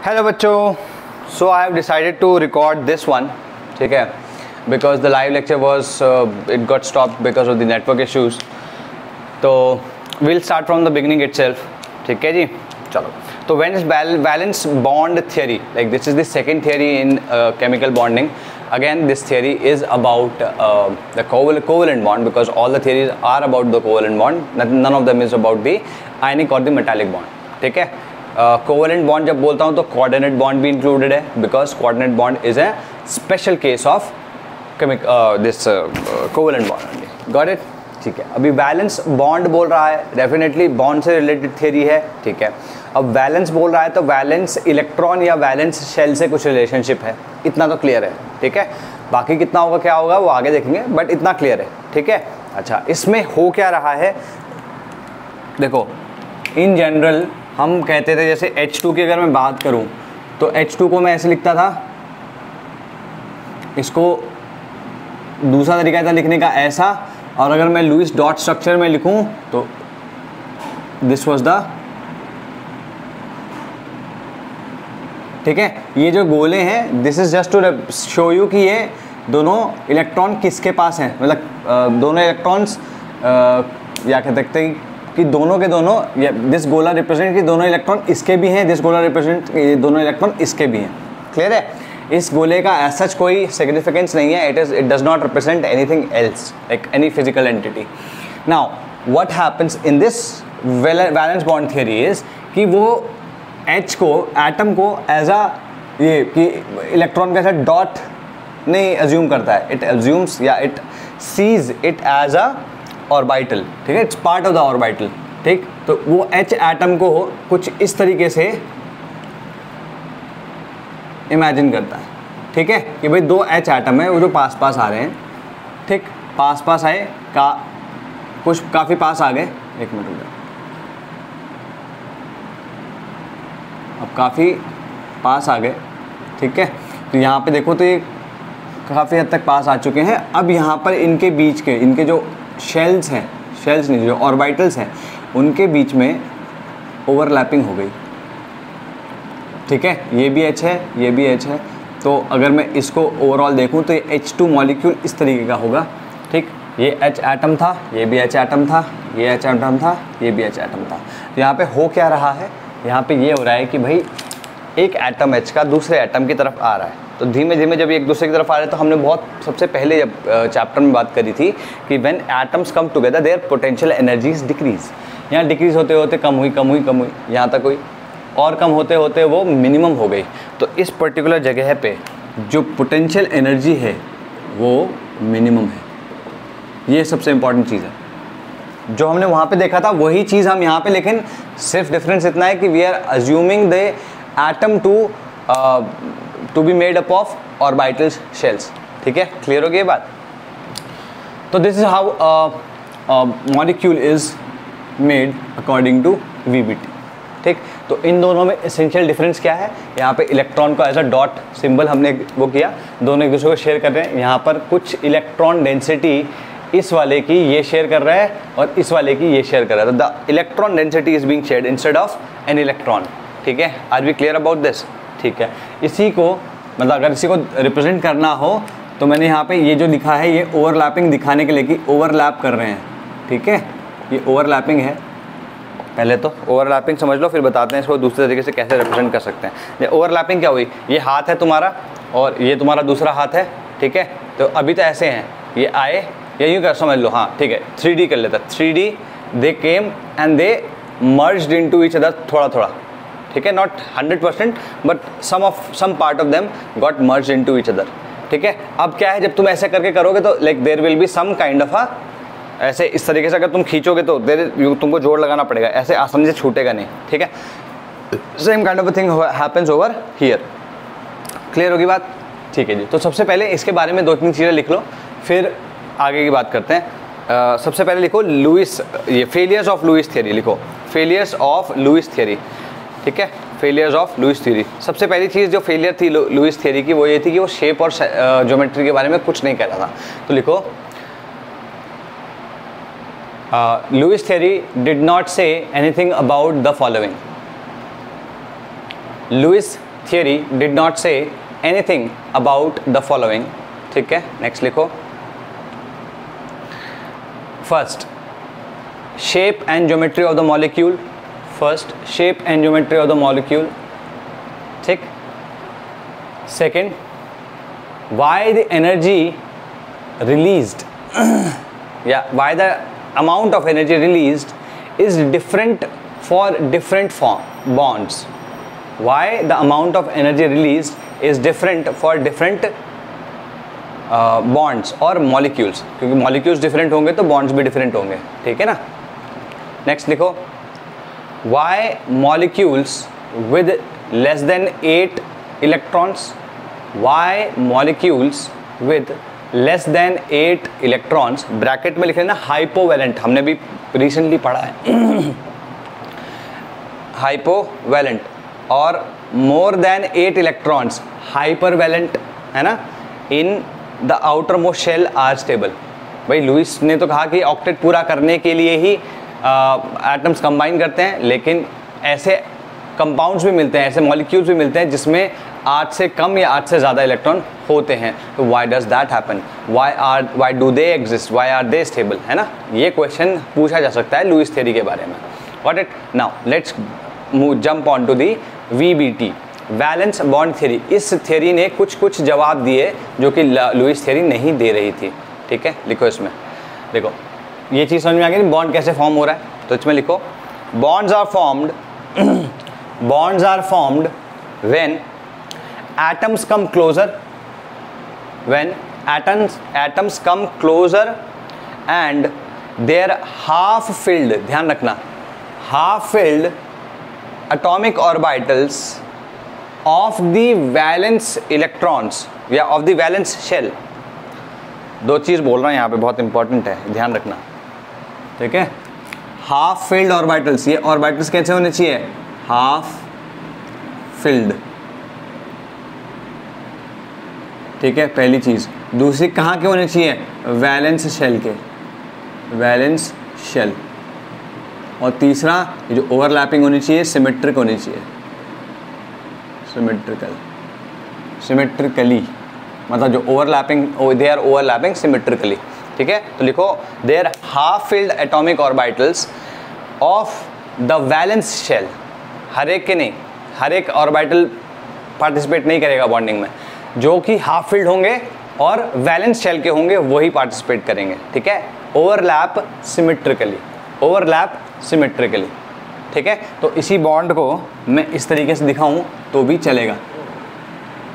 Hello बच्चों, so I have decided to record this one, ठीक है, because the live lecture was it got stop because of the network issues. तो will start from the beginning itself. ठीक है जी, चलो. तो when is valence bond theory, like this is the second theory in chemical bonding. Again, this theory is about the covalent bond, because all the theories are about the covalent bond. None of them is about the ionic or the metallic bond. ठीक है. Covalent bond जब बोलता हूँ तो coordinate bond भी included है, because coordinate bond is a special case of this covalent bond. Got it. ठीक है. अभी वैलेंस बॉन्ड बोल रहा है, डेफिनेटली बॉन्ड से रिलेटेड थियरी है. ठीक है. अब वैलेंस बोल रहा है तो वैलेंस इलेक्ट्रॉन या वैलेंस शेल से कुछ रिलेशनशिप है, इतना तो क्लियर है. ठीक है. बाकी कितना होगा क्या होगा वो आगे देखेंगे, बट इतना क्लियर है. ठीक है. अच्छा, इसमें हो क्या रहा है देखो. इन जनरल हम कहते थे, जैसे H2 की अगर मैं बात करूं तो H2 को मैं ऐसे लिखता था, इसको दूसरा तरीका था लिखने का ऐसा, और अगर मैं लुईस डॉट स्ट्रक्चर में लिखूं तो दिस वाज द. ठीक है. ये जो गोले हैं, this is just to show you कि ये दोनों इलेक्ट्रॉन किसके पास हैं, मतलब दोनों इलेक्ट्रॉन्स या कह सकते हैं कि दोनों के दोनों, दिस गोला रिप्रेजेंट कि दोनों इलेक्ट्रॉन इसके भी हैं, दिस गोला रिप्रेजेंट दोनों इलेक्ट्रॉन इसके भी हैं. क्लियर है. इस गोले का एज सच कोई सिग्निफिकेंस नहीं है. It does not represent anything else, like any physical entity. Now what happens in this valence bond theory is कि वो H को, एटम को एज अ ये कि इलेक्ट्रॉन के साथ डॉट नहीं अज्यूम करता है. इट अज्यूम्स या it sees it as a orbital. ठीक है. It's part of the orbital. ठीक. तो वो H एटम को कुछ इस तरीके से इमेजिन करता है. ठीक है. कि भाई दो H एटम है वो जो पास पास आ रहे हैं. ठीक. पास पास आए का कुछ काफ़ी पास आ गए. एक मिनट रुक, अब काफ़ी पास आ गए. ठीक है. तो यहाँ पे देखो तो ये काफ़ी हद तक पास आ चुके हैं. अब यहाँ पर इनके बीच के, इनके जो शेल्स हैं, शेल्स नहीं जो ऑर्बिटल्स हैं, उनके बीच में ओवरलैपिंग हो गई. ठीक है. ये भी H है, ये भी H है. तो अगर मैं इसको ओवरऑल देखूं तो ये H2 मॉलिक्यूल इस तरीके का होगा. ठीक. ये H एटम था, ये भी H एटम था, ये H एटम था, ये भी H एटम था. तो यहाँ पे हो क्या रहा है, यहाँ पे ये हो रहा है कि भाई एक एटम H का दूसरे एटम की तरफ आ रहा है. तो धीमे धीमे जब एक दूसरे की तरफ आ रहे हैं, तो हमने बहुत सबसे पहले जब चैप्टर में बात करी थी कि when atoms come together their potential energies decrease. यहाँ डिक्रीज होते होते कम हुई, यहाँ तक हुई, और कम होते होते वो मिनिमम हो गई. तो इस पर्टिकुलर जगह पे जो पोटेंशियल एनर्जी है वो मिनिमम है. ये सबसे इम्पॉर्टेंट चीज़ है. जो हमने वहाँ पे देखा था वही चीज़ हम यहाँ पे, लेकिन सिर्फ डिफरेंस इतना है कि we are assuming the atom to be made up of orbital shells. ठीक है. क्लियर हो गई ये बात. तो this is how molecule is made according to VBT. ठीक. तो इन दोनों में एसेंशियल डिफरेंस क्या है, यहाँ पे इलेक्ट्रॉन को एज अ डॉट सिंबल हमने वो किया, दोनों एक दूसरे को शेयर कर रहे हैं. यहाँ पर कुछ इलेक्ट्रॉन डेंसिटी इस वाले की ये शेयर कर रहा है और इस वाले की ये शेयर कर रहा है. तो the electron density is being shared instead of an electron. ठीक है. Are we clear about this. ठीक है. इसी को मतलब अगर इसी को रिप्रेजेंट करना हो तो मैंने यहाँ पे ये जो लिखा है ये ओवरलैपिंग दिखाने के लिए कि ओवरलैप कर रहे हैं. ठीक है. ये ओवरलैपिंग है. पहले तो ओवरलैपिंग समझ लो, फिर बताते हैं इसको दूसरे तरीके से कैसे रिप्रेजेंट कर सकते हैं. ये ओवरलैपिंग क्या हुई, ये हाथ है तुम्हारा और ये तुम्हारा दूसरा हाथ है. ठीक है. तो अभी तो ऐसे हैं, ये आए, ये यूँ कर समझ लो. हाँ ठीक है. 3D कर लेता. 3D they came and they merged into each other थोड़ा थोड़ा. ठीक है. Not 100% but some part of them got merged into each other. ठीक है. अब क्या है, जब तुम ऐसे करके करोगे तो like there will be some kind of a, ऐसे इस तरीके से अगर तुम खींचोगे तो तुमको जोर लगाना पड़ेगा, ऐसे आसानी से छूटेगा नहीं. ठीक है. Same kind of thing happens over here. Clear होगी बात. ठीक है जी. तो सबसे पहले इसके बारे में 2-3 चीज़ें लिख लो, फिर आगे की बात करते हैं. सबसे पहले लिखो लुईस, ये फेलियर्स ऑफ लुईस थियरी लिखो. Failures of Lewis theory. ठीक है. Failures of Lewis theory. सबसे पहली चीज़ जो फेलियर थी लुईस थियरी की वो ये थी कि वो शेप और ज्योमेट्री के बारे में कुछ नहीं कह रहा था. तो लिखो Lewis theory did not say anything about the following. Lewis theory did not say anything about the following. ठीक है, नेक्स्ट लिखो. First, shape and geometry of the molecule. First, shape and geometry of the molecule. ठीक. Second, why the energy released why the amount of energy released is different for different bonds. Why the amount of energy released is different for different bonds और molecules, क्योंकि molecules different होंगे तो bonds भी different होंगे. ठीक है ना. Next लिखो. Why molecules with less than 8 electrons? Why molecules with less than 8 electrons, bracket में लिख लेना हाइपोवैलेंट, हमने भी रिसेंटली पढ़ा है. हाइपोवैलेंट और मोर देन 8 इलेक्ट्रॉन्स हाइपरवैलेंट, है ना. In the outermost shell are stable. भाई लुईस ने तो कहा कि ऑक्टेट पूरा करने के लिए ही एटम्स कंबाइन करते हैं, लेकिन ऐसे कंपाउंड्स भी मिलते हैं, ऐसे मॉलिक्यूल्स भी मिलते हैं जिसमें 8 से कम या 8 से ज़्यादा इलेक्ट्रॉन होते हैं. तो why does that happen? Why do they exist? Why are they stable? है ना, ये क्वेश्चन पूछा जा सकता है लुईस थ्योरी के बारे में. What it now, let's jump on to the VBT, valence bond theory. इस थ्योरी ने कुछ जवाब दिए जो कि लुईस थ्योरी नहीं दे रही थी. ठीक है, लिखो इसमें. देखो ये चीज़ समझ में आ गई, बॉन्ड कैसे फॉर्म हो रहा है. तो इसमें लिखो, bonds are formed when atoms come closer, when atoms come closer and their half filled, ध्यान रखना, half filled atomic orbitals of the valence electrons या of the valence shell. दो चीज़ बोल रहा हूँ यहाँ पे, बहुत इंपॉर्टेंट है, ध्यान रखना. ठीक है, हाफ फिल्ड ऑर्बिटल्स, ये ऑर्बिटल्स कैसे होने चाहिए? Half filled. ठीक है, पहली चीज़. दूसरी कहाँ के होने चाहिए? वैलेंस शेल के, वैलेंस शेल. और तीसरा ये जो ओवरलैपिंग होनी चाहिए सिमेट्रिक होनी चाहिए, सिमेट्रिकली, मतलब जो overlapping, they are overlapping symmetrically. ठीक है, तो लिखो, they are half filled atomic orbitals of the valence shell. हर एक के नहीं, हर एक ऑर्बिटल पार्टिसिपेट नहीं करेगा बॉन्डिंग में. जो कि हाफ फील्ड होंगे और वैलेंस शेल के होंगे वही पार्टिसिपेट करेंगे. ठीक है, ओवरलैप सिमेट्रिकली. ठीक है, तो इसी बॉन्ड को मैं इस तरीके से दिखाऊं तो भी चलेगा.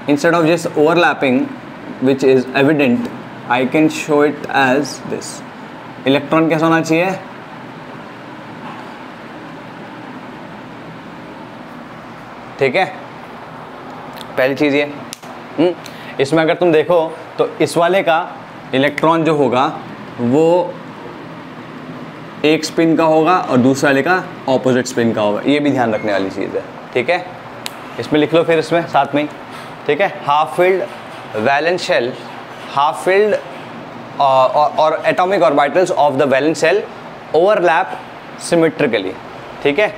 Instead of just overlapping which is evident, I can show it as this. Electron कैसा होना चाहिए? ठीक है, पहली चीज़ ये. इसमें अगर तुम देखो तो इस वाले का इलेक्ट्रॉन जो होगा वो एक स्पिन का होगा और दूसरे वाले का ऑपोजिट स्पिन का होगा. ये भी ध्यान रखने वाली चीज़ है. ठीक है, इसमें लिख लो फिर इसमें साथ में ही. ठीक है, half filled valence shell, half filled और atomic orbitals of the valence shell overlap symmetrically. ठीक है,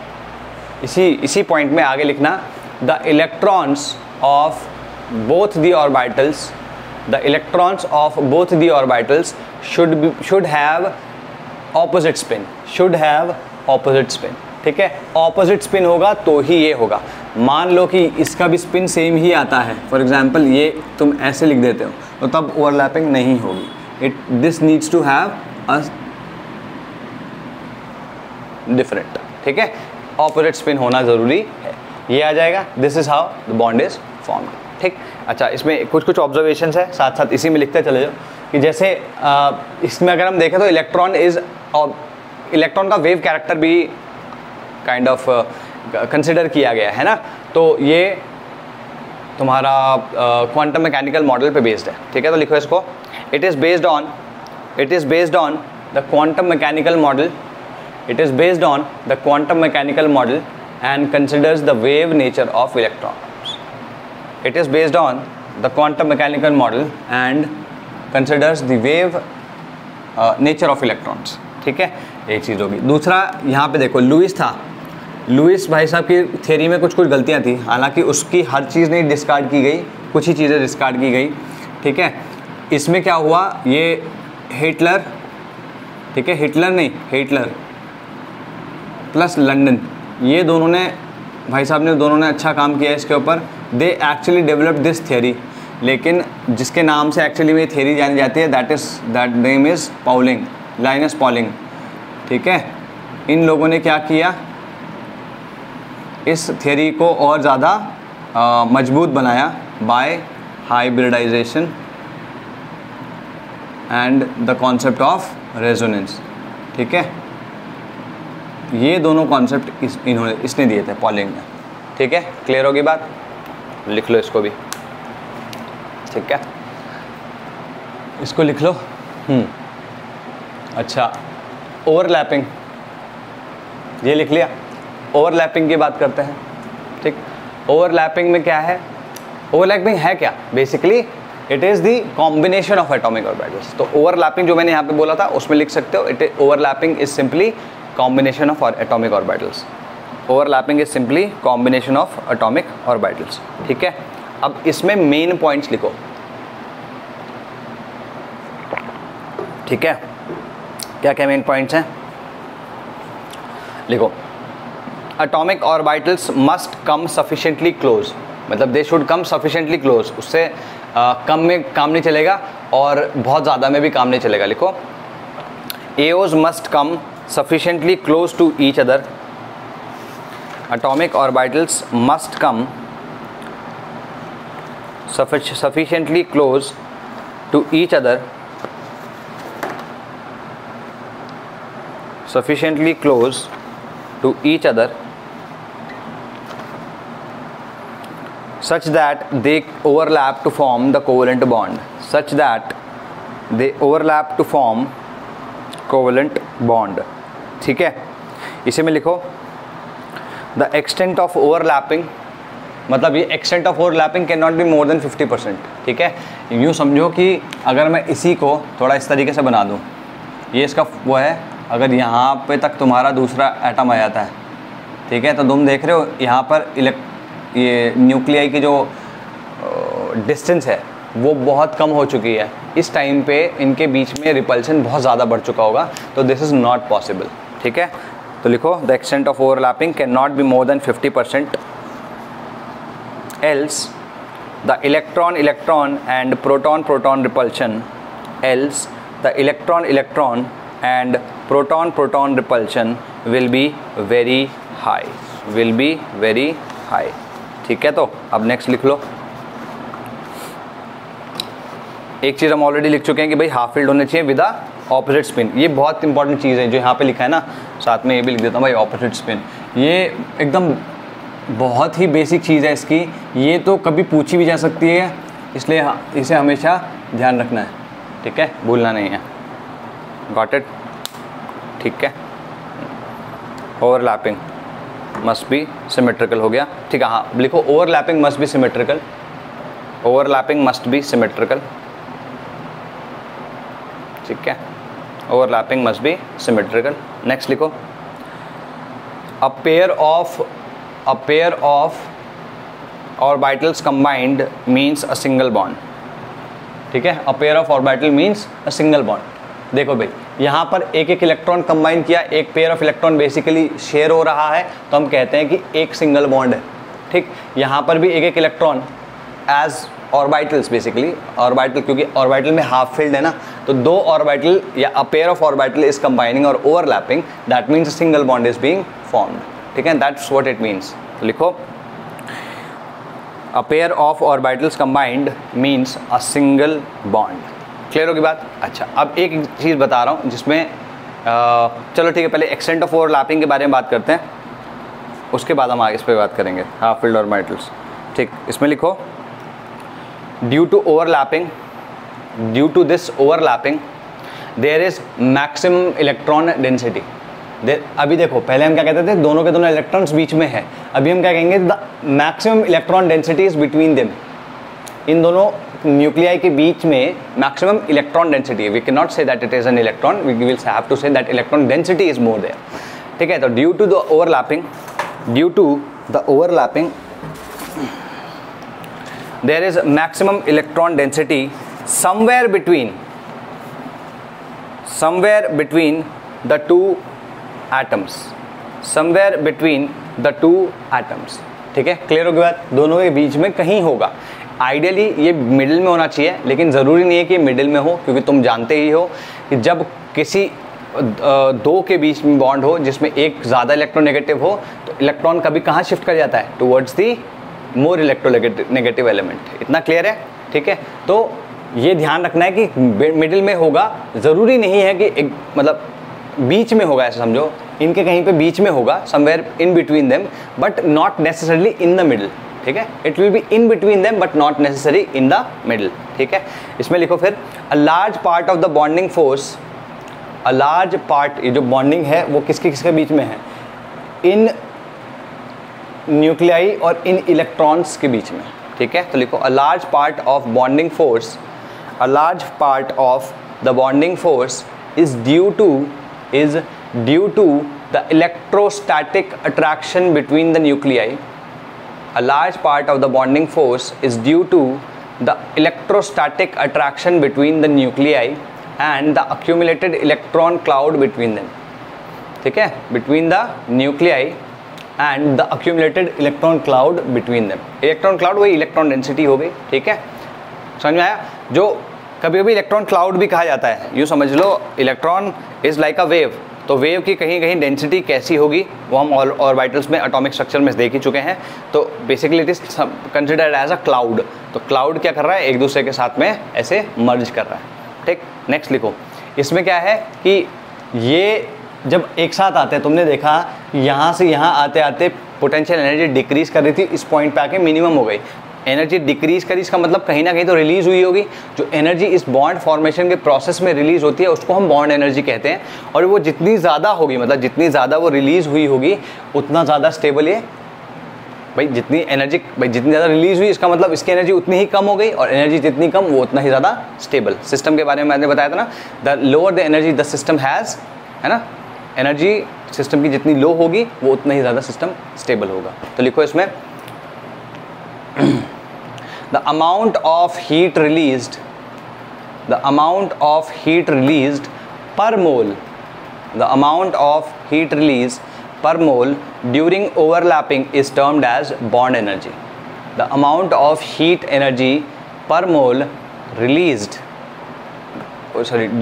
इसी पॉइंट में आगे लिखना, the electrons of both the orbitals should have opposite spin. ठीक है, ऑपोजिट स्पिन होगा तो ही ये होगा. मान लो कि इसका भी स्पिन सेम ही आता है, फॉर एग्जाम्पल ये तुम ऐसे लिख देते हो तो तब ओवरलैपिंग नहीं होगी. This needs to have a different. ठीक है, ऑपोजिट स्पिन होना ज़रूरी है. ये आ जाएगा, this is how the bond is formed. ठीक. अच्छा, इसमें कुछ ऑब्जर्वेशंस है, साथ साथ इसी में लिखते चले जाओ कि जैसे इसमें अगर हम देखें तो इलेक्ट्रॉन का वेव कैरेक्टर भी काइंड ऑफ कंसिडर किया गया है ना. तो ये तुम्हारा क्वांटम मैकेनिकल मॉडल पे बेस्ड है. ठीक है, तो लिखो इसको, it is based on the quantum mechanical model. It is based on the quantum mechanical model and considers the wave nature of electron. It is based on the quantum mechanical model and considers the wave nature of electrons. ठीक है, एक चीज़ होगी. दूसरा यहाँ पे देखो, Lewis था, Lewis भाई साहब की थ्योरी में कुछ कुछ गलतियाँ थी, हालांकि उसकी हर चीज़ नहीं डिस्कार्ड की गई, कुछ ही चीज़ें डिस्कार्ड की गई, ठीक है। इसमें क्या हुआ, ये हिटलर, ठीक है, हिटलर प्लस लंदन, ये दोनों ने, भाई साहब ने दोनों ने अच्छा काम किया इसके ऊपर। They actually developed this theory, लेकिन जिसके नाम से एक्चुअली में थियरी जानी जाती है that name is Pauling, Linus Pauling, ठीक है। इन लोगों ने क्या किया, इस थियरी को और ज़्यादा मजबूत बनाया by hybridization and the concept of resonance, ठीक है। ये दोनों कॉन्सेप्ट इसने दिए थे, पॉलिंग ने, ठीक है। क्लियर होगी बात, लिख लो इसको भी, ठीक है, इसको लिख लो। अच्छा, ओवरलैपिंग, ये लिख लिया। ओवरलैपिंग की बात करते हैं, ठीक। ओवरलैपिंग में क्या है, ओवरलैपिंग है क्या, basically it is the combination of atomic orbitals. तो ओवरलैपिंग जो मैंने यहाँ पे बोला था उसमें लिख सकते हो, it overlapping is simply combination of atomic orbitals. Overlapping is simply combination of atomic orbitals, ठीक है। अब इसमें मेन पॉइंट्स लिखो, ठीक है। क्या क्या मेन पॉइंट्स हैं, लिखो। Atomic orbitals must come sufficiently close, मतलब they should come sufficiently close, उससे कम में काम नहीं चलेगा और बहुत ज़्यादा में भी काम नहीं चलेगा। लिखो, AOs must come sufficiently close to each other, atomic orbitals must come sufficiently close to each other, sufficiently close to each other such that they overlap to form the covalent bond, such that they overlap to form covalent bond, ठीक है। इसे में लिखो, the extent of overlapping, मतलब ये extent of overlapping can not be more than 50%, ठीक है। यूँ समझो कि अगर मैं इसी को थोड़ा इस तरीके से बना दूँ, ये इसका वो है, अगर यहाँ पे तक तुम्हारा दूसरा एटम आ जाता है, ठीक है, तो तुम देख रहे हो यहाँ पर ये न्यूक्लियाई की जो डिस्टेंस है वो बहुत कम हो चुकी है। इस टाइम पे इनके बीच में रिपल्शन बहुत ज़्यादा बढ़ चुका होगा, तो दिस इज़ नॉट पॉसिबल, ठीक है। तो लिखो, the extent of overlapping can not be more than 50%, else the electron and proton repulsion, else the electron and proton repulsion will be very high, ठीक है। तो अब नेक्स्ट लिख लो। एक चीज़ हम ऑलरेडी लिख चुके हैं कि भाई हाफ फील्ड होने चाहिए विद ऑपोजिट स्पिन, ये बहुत इंपॉर्टेंट चीज़ है जो यहाँ पे लिखा है ना, साथ में ये भी लिख देता हूँ भाई, ऑपोजिट स्पिन। ये एकदम बहुत ही बेसिक चीज़ है इसकी, ये तो कभी पूछी भी जा सकती है, इसलिए इसे हमेशा ध्यान रखना है, ठीक है, भूलना नहीं है। गॉट इट, ठीक है। ओवरलैपिंग मस्ट बी सिमेट्रिकल हो गया, ठीक है। हाँ लिखो, overlapping must be symmetrical, overlapping must be symmetrical, ठीक है। Overlapping must be symmetrical. Next लिखो, a pair of orbitals combined means a single bond, ठीक है। A pair of orbital means a single bond. देखो भाई, यहाँ पर एक एक इलेक्ट्रॉन कंबाइन किया, एक pair of electron basically share हो रहा है, तो हम कहते हैं कि एक सिंगल बॉन्ड है, ठीक। यहाँ पर भी एक एक electron as orbitals, basically orbital, क्योंकि ऑर्बिटल में हाफ फील्ड है ना, तो दो ऑर्बिटल या a pair of orbital is combining और overlapping, that means a single bond is being formed, ठीक है। That's what it means. तो लिखो, a pair of orbitals combined means a single bond. Clear होगी बात। अच्छा, अब एक चीज़ बता रहा हूँ जिसमें चलो ठीक है, पहले एक्सटेंट ऑफ ओवरलैपिंग के बारे में बात करते हैं, उसके बाद हम आगे इस पर बात करेंगे, हाफ फील्ड ऑर्बिटल्स, ठीक। इसमें लिखो, due to this overlapping there is maximum electron density. अभी देखो, पहले हम क्या कहते थे, दोनों के दोनों इलेक्ट्रॉन्स बीच में है, अभी हम क्या कहेंगे, the maximum electron density is between them. इन दोनों न्यूक्लियाई के बीच में maximum electron density, we can not say that it is an electron, we will have to say that electron density is more there, ठीक है। तो due to the overlapping due to the overlapping there is maximum electron density somewhere between the two atoms, somewhere between the two atoms. ठीक है, clear हो गई बात? दोनों के बीच में कहीं होगा. आइडियली ये मिडिल में होना चाहिए, लेकिन ज़रूरी नहीं है कि मिडिल में हो, क्योंकि तुम जानते ही हो कि जब किसी दो के बीच में बॉन्ड हो जिसमें एक ज़्यादा इलेक्ट्रोनेगेटिव हो तो इलेक्ट्रॉन कभी कहाँ शिफ्ट कर जाता है? Towards the more electronegative element. इतना क्लियर है? ठीक है, तो ये ध्यान रखना है कि मिडिल में होगा, ज़रूरी नहीं है कि एक मतलब बीच में होगा, ऐसा समझो इनके कहीं पे बीच में होगा, somewhere in between them, but not necessarily in the middle. ठीक है, it will be in between them but not necessary in the middle. ठीक है, इसमें लिखो फिर a large part of the bonding force, a large part, ये जो bonding है वो किसके बीच में है? इन न्यूक्लियाई और इन इलेक्ट्रॉन्स के बीच में. ठीक है, तो लिखो a large part of bonding force, a large part of the bonding force is due to the electrostatic attraction between the nuclei. A large part of the bonding force is due to the electrostatic attraction between the nuclei and the accumulated electron cloud between them. ठीक है, between the nuclei and the accumulated electron cloud between them. Electron cloud वही electron density हो गई. ठीक है, समझ में आया? जो कभी कभी इलेक्ट्रॉन क्लाउड भी कहा जाता है, यूँ समझ लो electron is like a wave. तो वेव की कहीं कहीं डेंसिटी कैसी होगी वो हम ऑर्बिटल्स में एटॉमिक स्ट्रक्चर में देख ही चुके हैं. तो basically it is considered as a cloud. तो क्लाउड क्या कर रहा है? एक दूसरे के साथ में ऐसे मर्ज कर रहा है. ठीक, नेक्स्ट लिखो. इसमें क्या है कि ये जब एक साथ आते हैं, तुमने देखा यहाँ से यहाँ आते आते पोटेंशियल एनर्जी डिक्रीज कर रही थी, इस पॉइंट पे आके मिनिमम हो गई. एनर्जी डिक्रीज करी, इसका मतलब कहीं ना कहीं तो रिलीज हुई होगी. जो एनर्जी इस बॉन्ड फॉर्मेशन के प्रोसेस में रिलीज होती है उसको हम बॉन्ड एनर्जी कहते हैं. और वो जितनी ज़्यादा होगी, मतलब जितनी ज़्यादा वो रिलीज हुई होगी उतना ज़्यादा स्टेबल ये जितनी ज़्यादा रिलीज हुई इसका मतलब इसकी एनर्जी उतनी ही कम हो गई, और एनर्जी जितनी कम वो उतना ही ज़्यादा स्टेबल. सिस्टम के बारे में मैंने बताया था ना, the lower the energy the system has, है ना, एनर्जी सिस्टम की जितनी लो होगी वो उतना ही ज़्यादा सिस्टम स्टेबल होगा. तो लिखो इसमें the amount of heat released per mole, the amount of heat release per mole during overlapping is termed as bond energy. The amount of heat energy per mole released,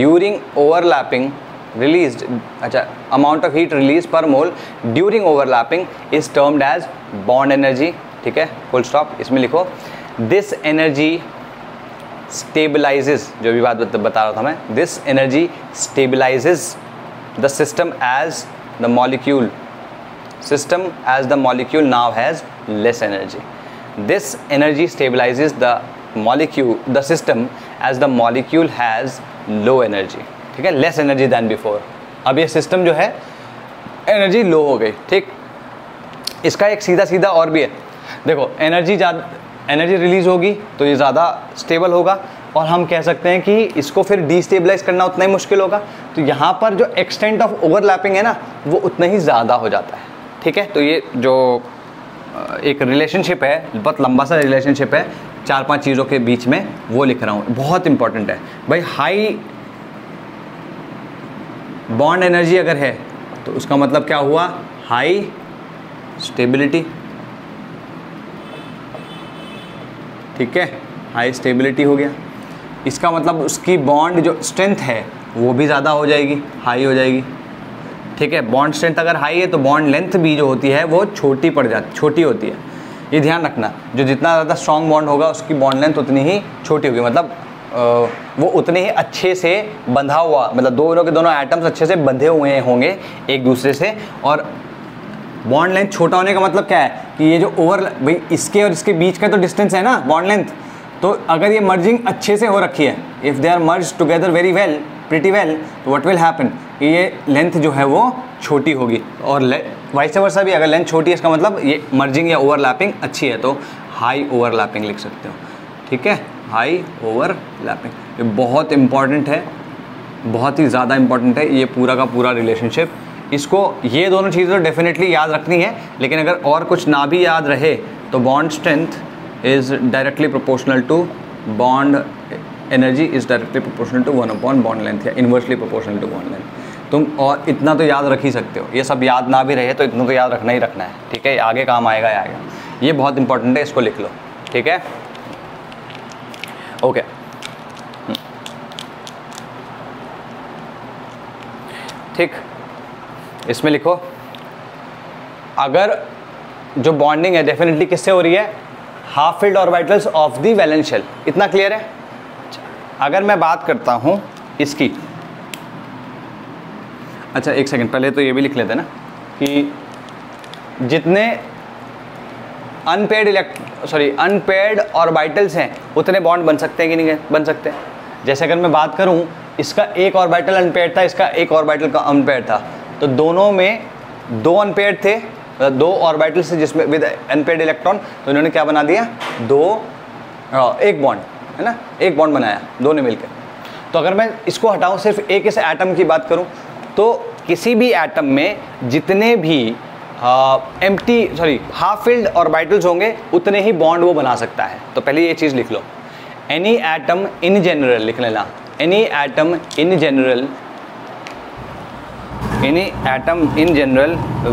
during overlapping released, amount of heat released per mole during overlapping is termed as bond energy. ठीक है, full stop. इसमें लिखो this energy stabilises, जो भी बात बता रहा था मैं, this energy stabilizes the system as the molecule, now has less energy. This energy stabilizes the system as the molecule has low energy. ठीक है, लेस एनर्जी दैन बिफोर. अब ये सिस्टम जो है एनर्जी लो हो गई. ठीक, इसका एक सीधा और भी है. देखो एनर्जी रिलीज होगी तो ये ज़्यादा स्टेबल होगा, और हम कह सकते हैं कि इसको फिर डीस्टेबलाइज करना उतना ही मुश्किल होगा. तो यहाँ पर जो एक्सटेंट ऑफ ओवरलैपिंग है ना वो उतना ही ज़्यादा हो जाता है. ठीक है, तो ये जो एक रिलेशनशिप है, बहुत लंबा सा रिलेशनशिप है 4-5 चीज़ों के बीच में, वो लिख रहा हूँ, बहुत इंपॉर्टेंट है भाई. हाई बॉन्ड एनर्जी अगर है तो उसका मतलब क्या हुआ? High stability. ठीक है, हाई स्टेबिलिटी हो गया. इसका मतलब उसकी बॉन्ड जो स्ट्रेंथ है वो भी ज़्यादा हो जाएगी, हाई हो जाएगी. ठीक है, बॉन्ड स्ट्रेंथ अगर हाई है तो बॉन्ड लेंथ भी जो होती है वो छोटी होती है. ये ध्यान रखना, जो जितना ज़्यादा स्ट्रॉन्ग बॉन्ड होगा उसकी बॉन्ड लेंथ उतनी ही छोटी होगी. मतलब वो उतने ही अच्छे से बंधा हुआ, मतलब दोनों के दोनों एटम्स अच्छे से बंधे हुए होंगे एक दूसरे से. और बॉन्ड लेंथ छोटा होने का मतलब क्या है कि ये जो भाई इसके और इसके बीच का तो डिस्टेंस है ना बॉन्ड लेंथ. तो अगर ये मर्जिंग अच्छे से हो रखी है, if they are merge together very well, pretty well, तो व्हाट विल हैपन, ये लेंथ जो है वो छोटी होगी. और वाइस वर्सा भी, अगर लेंथ छोटी है इसका मतलब ये मर्जिंग या ओवरलैपिंग अच्छी है, तो हाई ओवरलैपिंग लिख सकते हो. ठीक है, हाई ओवरलैपिंग, ये बहुत इंपॉर्टेंट है, बहुत ही ज़्यादा इंपॉर्टेंट है ये पूरा का पूरा रिलेशनशिप इसको ये दोनों चीज़ें तो डेफिनेटली याद रखनी है, लेकिन अगर और कुछ ना भी याद रहे तो bond strength is directly proportional to bond energy is directly proportional to 1 bond length, या inversely proportional to bond length. तुम और इतना तो याद रख ही सकते हो, ये सब याद ना भी रहे तो इतना तो याद रखना ही रखना है, ठीक है, आगे काम आएगा ही आएगा, ये बहुत इंपॉर्टेंट है, इसको लिख लो, ठीक है, ओके। ठीक, इसमें लिखो अगर जो बॉन्डिंग है डेफिनेटली किससे हो रही है, half filled orbitals of the valence shell, इतना क्लियर है। अगर मैं बात करता हूं इसकी, अच्छा एक सेकंड पहले तो ये भी लिख लेते हैं ना कि जितने अनपेयर्ड ऑर्बिटल्स हैं उतने बॉन्ड बन सकते हैं कि नहीं बन सकते। जैसे अगर मैं बात करूं इसका एक ऑर्बिटल अनपेयर्ड था, इसका एक ऑर्बिटल का अनपेयर्ड था, तो दोनों में दो अनपेयर्ड थे, दो ऑर्बिटल्स थे जिसमें विद अनपेयर्ड इलेक्ट्रॉन, तो इन्होंने क्या बना दिया, एक बॉन्ड है ना, एक बॉन्ड बनाया दोनों ने मिलकर। तो अगर मैं इसको हटाऊं सिर्फ एक इस एटम की बात करूं तो किसी भी एटम में जितने भी हाफ फिल्ड ऑर्बिटल्स होंगे उतने ही बॉन्ड वो बना सकता है। तो पहले ये चीज़ लिख लो, एनी एटम इन जनरल लिख लेना, any atom in general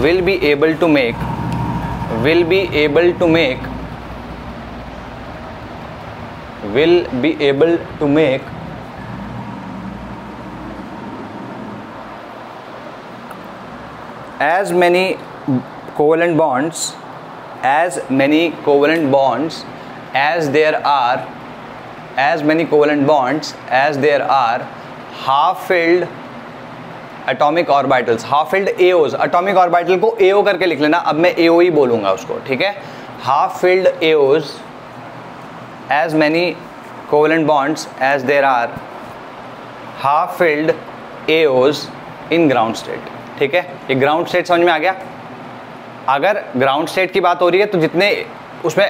will be able to make as many covalent bonds as there are half filled atomic orbitals, half filled AOs, atomic orbital को एओ करके लिख लेना, अब मैं एओ ही बोलूंगा उसको, ठीक है, half filled AOs as many covalent bonds as there are half filled AOs in ground state, ठीक है, ये ग्राउंड स्टेट समझ में आ गया। अगर ग्राउंड स्टेट की बात हो रही है तो जितने उसमें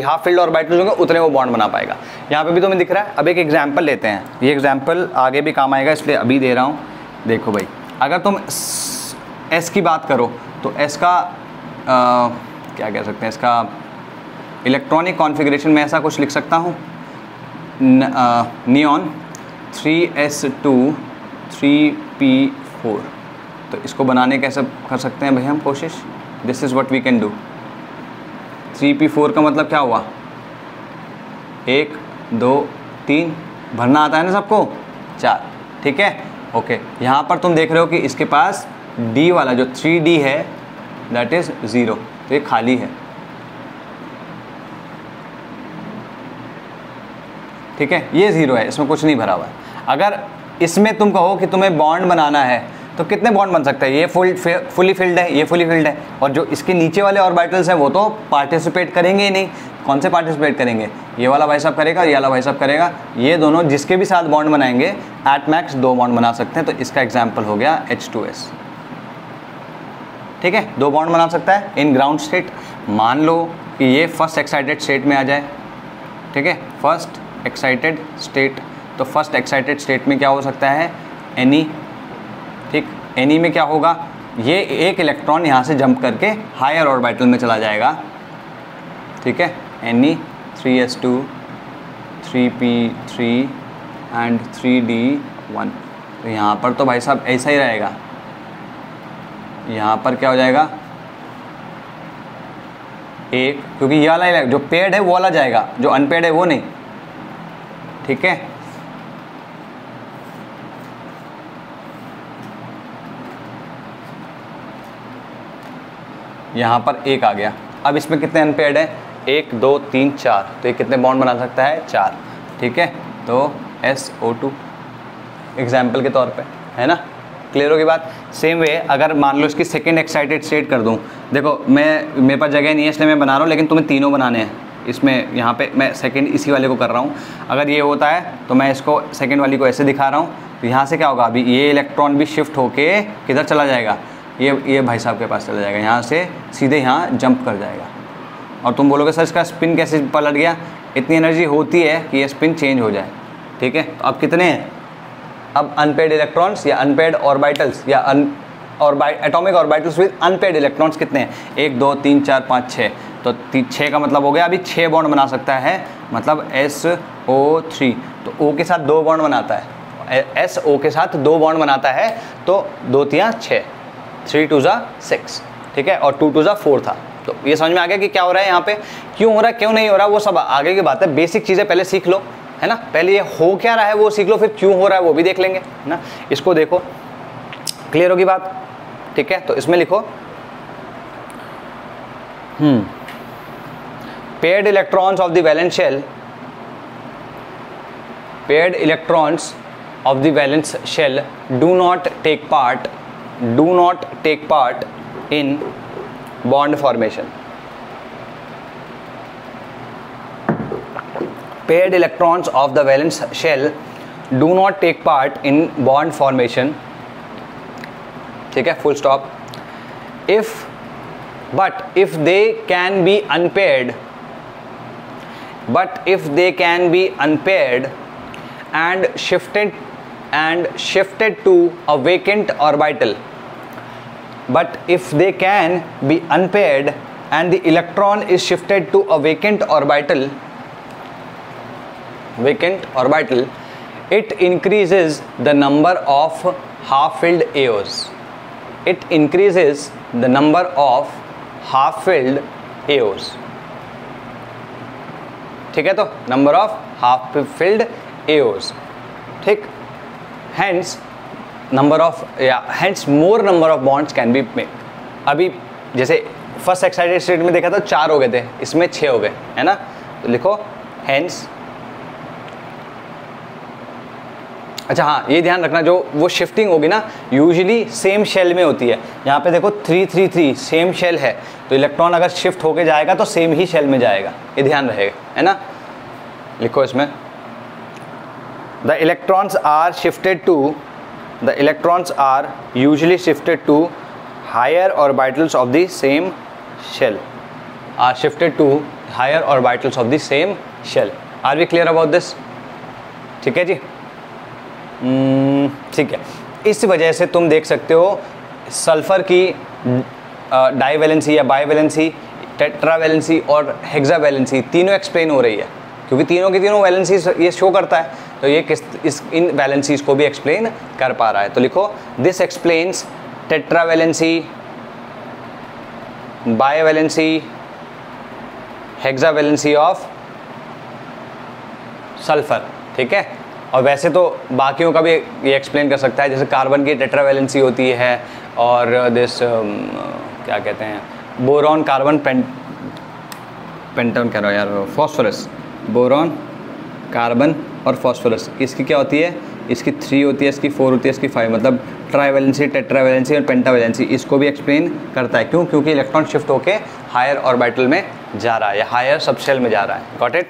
हाफ फिल्ड ऑर्बिटल्स होंगे उतने वो बॉन्ड बना पाएगा। यहाँ पे भी तुम्हें दिख रहा है। अब एक एग्जांपल लेते हैं, ये एग्जांपल आगे भी काम आएगा इसलिए अभी दे रहा हूँ। देखो भाई, अगर तुम एस की बात करो तो एस का क्या कह सकते हैं, इसका इलेक्ट्रॉनिक कॉन्फ़िगरेशन में ऐसा कुछ लिख सकता हूँ, नियॉन 3s2 3p4। तो इसको बनाने कैसे कर सकते हैं भाई हम कोशिश, this is what we can do. 3p4 का मतलब क्या हुआ, 1 2 3, भरना आता है ना सबको, 4, ठीक है, ओके। यहाँ पर तुम देख रहे हो कि इसके पास D वाला जो 3D है दैट इज़ 0, तो ये खाली है, ठीक है, ये 0 है, इसमें कुछ नहीं भरा हुआ है। अगर इसमें तुम कहो कि तुम्हें बॉन्ड बनाना है तो कितने बॉन्ड बन सकते हैं, ये फुली फिल्ड है, ये फुली फिल्ड है, और जो इसके नीचे वाले ऑर्बिटल्स हैं वो तो पार्टिसिपेट करेंगे ही नहीं। कौन से पार्टिसिपेट करेंगे, ये वाला भाई साहब करेगा, ये वाला भाई साहब करेगा, ये दोनों जिसके भी साथ बॉन्ड बनाएंगे एट मैक्स 2 बॉन्ड बना सकते हैं। तो इसका एग्जाम्पल हो गया H2S, ठीक है, 2 बॉन्ड बना सकता है इन ग्राउंड स्टेट। मान लो कि ये फर्स्ट एक्साइटेड स्टेट में आ जाए, ठीक है, फर्स्ट एक्साइटेड स्टेट, तो फर्स्ट एक्साइटेड स्टेट में क्या हो सकता है, Ni, ठीक, Ni में क्या होगा, ये एक इलेक्ट्रॉन यहाँ से जंप करके हायर ऑर्बिटल में चला जाएगा, ठीक है, Ni 3s2 3p3 and 3d1। तो यहाँ पर तो भाई साहब ऐसा ही रहेगा, यहाँ पर क्या हो जाएगा, एक, क्योंकि ये वाला जो पेड है वो वाला जाएगा, जो अनपेड है वो नहीं, ठीक है। यहाँ पर एक आ गया, अब इसमें कितने अनपेड है, 1 2 3 4, तो ये कितने बॉन्ड बना सकता है, 4, ठीक है। तो SO2 एग्जाम्पल के तौर पे, है ना, क्लियर होगी बात। सेम वे अगर मान लो इसकी सेकंड एक्साइटेड स्टेट कर दूँ, देखो मेरे पास जगह नहीं है इसलिए मैं बना रहा हूँ, लेकिन तुम्हें तीनों बनाने हैं इसमें, यहाँ पे मैं सेकंड इसी वाले को कर रहा हूँ। अगर ये होता है तो मैं इसको सेकंड वाली को ऐसे दिखा रहा हूँ, तो यहाँ से क्या होगा, अभी ये इलेक्ट्रॉन भी शिफ्ट होके किधर चला जाएगा, ये भाई साहब के पास चला जाएगा, यहाँ से सीधे यहाँ जंप कर जाएगा। और तुम बोलोगे सर इसका स्पिन कैसे पलट गया, इतनी एनर्जी होती है कि ये स्पिन चेंज हो जाए, ठीक है। तो अब कितने हैं, अब अनपेड इलेक्ट्रॉन्स या अनपेड ऑर्बिटल्स या atomic orbitals with unpaired electrons कितने हैं? 1 2 3 4 5 6। तो 6 का मतलब हो गया अभी 6 बॉन्ड बना सकता है, मतलब SO3। तो O के साथ 2 बॉन्ड बनाता है, SO के साथ 2 बॉन्ड बनाता है, तो 2 3 6, 3 2 6, ठीक है, और 2 2 4 था। तो ये समझ में आ गया कि क्या हो रहा है यहाँ पे, क्यों हो रहा है क्यों नहीं हो रहा, वो सब आगे की बात है। बेसिक चीज़ें पहले सीख लो, है ना, पहले ये हो क्या रहा है वो सीख लो, फिर क्यों हो रहा है वो भी देख लेंगे, है ना। इसको देखो, क्लियर होगी बात, ठीक है। तो इसमें लिखो paired electrons of the valence shell, paired electrons of the valence shell do not take part in bond formation. Paired electrons of the valence shell do not take part in bond formation, ठीक है, full stop. But if they can be unpaired and shifted to a vacant orbital, but if they can be unpaired and the electron is shifted to a vacant orbital, it increases the number of half-filled AOs. It increases the number of half-filled AOs. ठीक है, तो number of half-filled AOs, ठीक, hence more number of bonds can be made. अभी जैसे first excited state में देखा था 4 हो गए थे, इसमें 6 हो गए, है ना। तो लिखो hence, अच्छा हाँ ये ध्यान रखना, जो वो शिफ्टिंग होगी ना यूजुअली सेम शेल में होती है। यहाँ पे देखो 3 सेम शेल है, तो इलेक्ट्रॉन अगर शिफ्ट होके जाएगा तो सेम ही शेल में जाएगा, ये ध्यान रहेगा, है ना। लिखो इसमें The electrons are usually shifted to higher orbitals of the same shell. Are we clear about this? ठीक है जी, ठीक है। इस वजह से तुम देख सकते हो सल्फर की डाईवैलेंसी या बाईवैलेंसी, टेट्रावैलेंसी और हेक्सावैलेंसी तीनों एक्सप्लेन हो रही है, क्योंकि तीनों की तीनों वैलेंसीज ये शो करता है, तो ये इन वैलेंसीज को भी एक्सप्लेन कर पा रहा है। तो लिखो this explains tetravalency, bivalency, hexavalency of sulphur, ठीक है। और वैसे तो बाकियों का भी ये एक्सप्लेन कर सकता है, जैसे कार्बन की टेट्रावैलेंसी होती है, और दिस क्या कहते हैं, बोरॉन कार्बन पेंटन कह रहा हूँ यार, फॉस्फोरस, बोरॉन कार्बन और फॉस्फोरस, इसकी क्या होती है, इसकी 3 होती है, इसकी 4 होती है, इसकी 5, मतलब ट्राईवैलेंसी, टेट्रावैलेंसी और पेंटावैलेंसी, इसको भी एक्सप्लेन करता है। क्यों? क्योंकि इलेक्ट्रॉन शिफ्ट होके हायर ऑर्बिटल में जा रहा है या हायर सबशेल में जा रहा है। गॉट इट,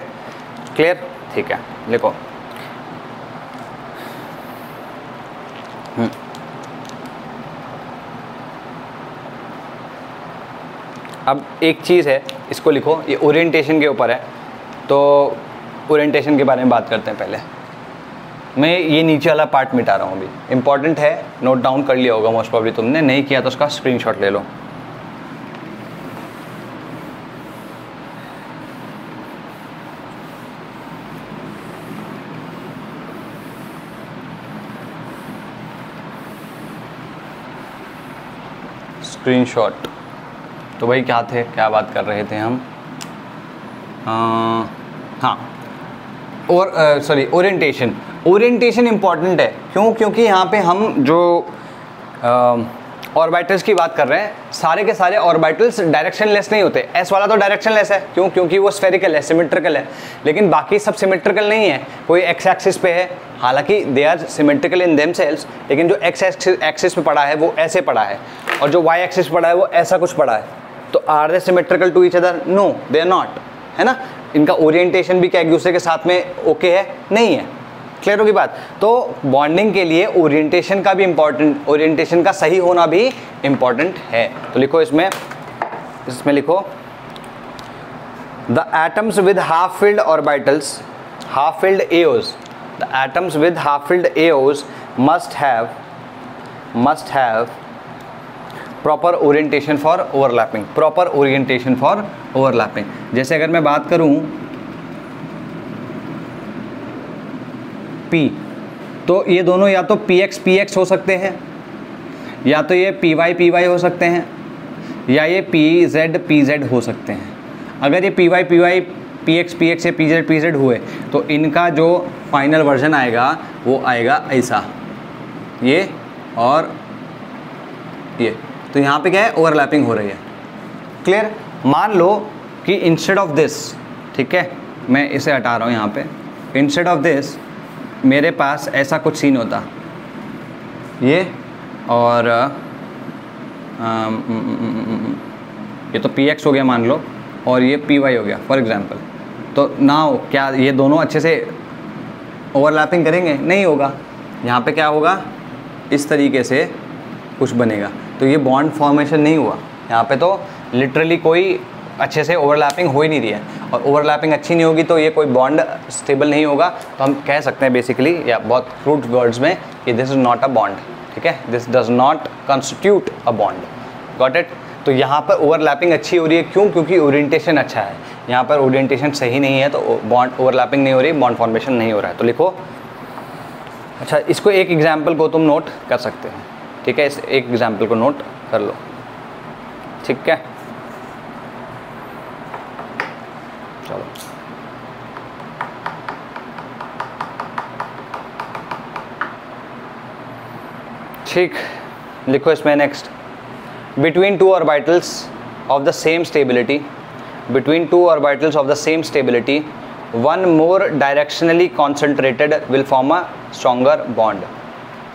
क्लियर, ठीक है। लिखो अब एक चीज़ है, इसको लिखो, ये ओरिएंटेशन के ऊपर है, तो ओरिएंटेशन के बारे में बात करते हैं। पहले मैं ये नीचे वाला पार्ट मिटा रहा हूँ, अभी इंपॉर्टेंट है, नोट डाउन कर लिया होगा मोस्ट प्रॉब्ली तुमने, नहीं किया तो उसका स्क्रीनशॉट ले लो। स्क्रीनशॉट, तो भाई क्या थे, क्या बात कर रहे थे हम, हाँ, और सॉरी ओरिएंटेशन इंपॉर्टेंट है। क्यों? क्योंकि यहाँ पे हम जो ऑर्बिटल्स की बात कर रहे हैं, सारे के सारे ऑर्बिटल्स डायरेक्शनलेस नहीं होते। एस वाला तो डायरेक्शनलेस है, क्यों? क्योंकि वो स्फेरिकल है, सिमेट्रिकल है, लेकिन बाकी सब सिमेट्रिकल नहीं है। कोई एक्स एक्सिस पे है, हालांकि they are symmetrical in themselves, लेकिन जो एक्स एक्सिस पे पड़ा है वो ऐसे पड़ा है, और जो वाई एक्सिस पड़ा है वो ऐसा कुछ पड़ा है। तो are they symmetrical to each other? No, they are not, है ना। इनका ओरिएंटेशन भी क्या एक दूसरे के साथ में ओके है? नहीं है। क्लियर होगी बात। तो बॉन्डिंग के लिए ओरिएंटेशन का भी इम्पॉर्टेंट, ओरिएंटेशन का सही होना भी इम्पॉर्टेंट है। तो लिखो इसमें लिखो the atoms with half filled orbitals, half filled AOs, the atoms with half filled AOs must have proper orientation for overlapping, proper orientation for overlapping. जैसे अगर मैं बात करूं P, तो ये दोनों या तो PX PX हो सकते हैं, या तो ये PY PY हो सकते हैं, या ये PZ PZ हो सकते हैं। अगर ये PY PY PX PX से PZ PZ हुए तो इनका जो फाइनल वर्जन आएगा वो आएगा ऐसा, ये और ये। तो यहाँ पे क्या है, ओवरलैपिंग हो रही है। क्लियर। मान लो कि इंस्टेड ऑफ दिस, ठीक है, मैं इसे हटा रहा हूँ यहाँ पे, इंस्टेड ऑफ दिस मेरे पास ऐसा कुछ सीन होता, ये और ये तो PX हो गया मान लो, और ये PY हो गया फॉर एग्जांपल। तो नाउ क्या ये दोनों अच्छे से ओवरलैपिंग करेंगे? नहीं होगा। यहाँ पे क्या होगा, इस तरीके से कुछ बनेगा। तो ये बॉन्ड फॉर्मेशन नहीं हुआ यहाँ पे, तो लिटरली कोई अच्छे से ओवरलैपिंग हो ही नहीं रही है। और ओवरलैपिंग अच्छी नहीं होगी तो ये कोई बॉन्ड स्टेबल नहीं होगा। तो हम कह सकते हैं बेसिकली, या बहुत क्रूड वर्ड्स में, कि this is not a bond, ठीक है, this does not constitute a bond. Got it. तो यहाँ पर ओवरलैपिंग अच्छी हो रही है, क्यों? क्योंकि ओरिएंटेशन अच्छा है। यहाँ पर ओरिएंटेशन सही नहीं है तो बॉन्ड ओवरलैपिंग नहीं हो रही, बॉन्ड फॉर्मेशन नहीं हो रहा है। तो लिखो। अच्छा, इसको एक एग्जाम्पल को तुम नोट कर सकते हो, ठीक है, इस एक एग्जाम्पल को नोट कर लो, ठीक है। चलो, ठीक, लिखो इसमें next. Between two orbitals of the same stability, between two orbitals of the same stability, one more directionally concentrated will form a stronger bond.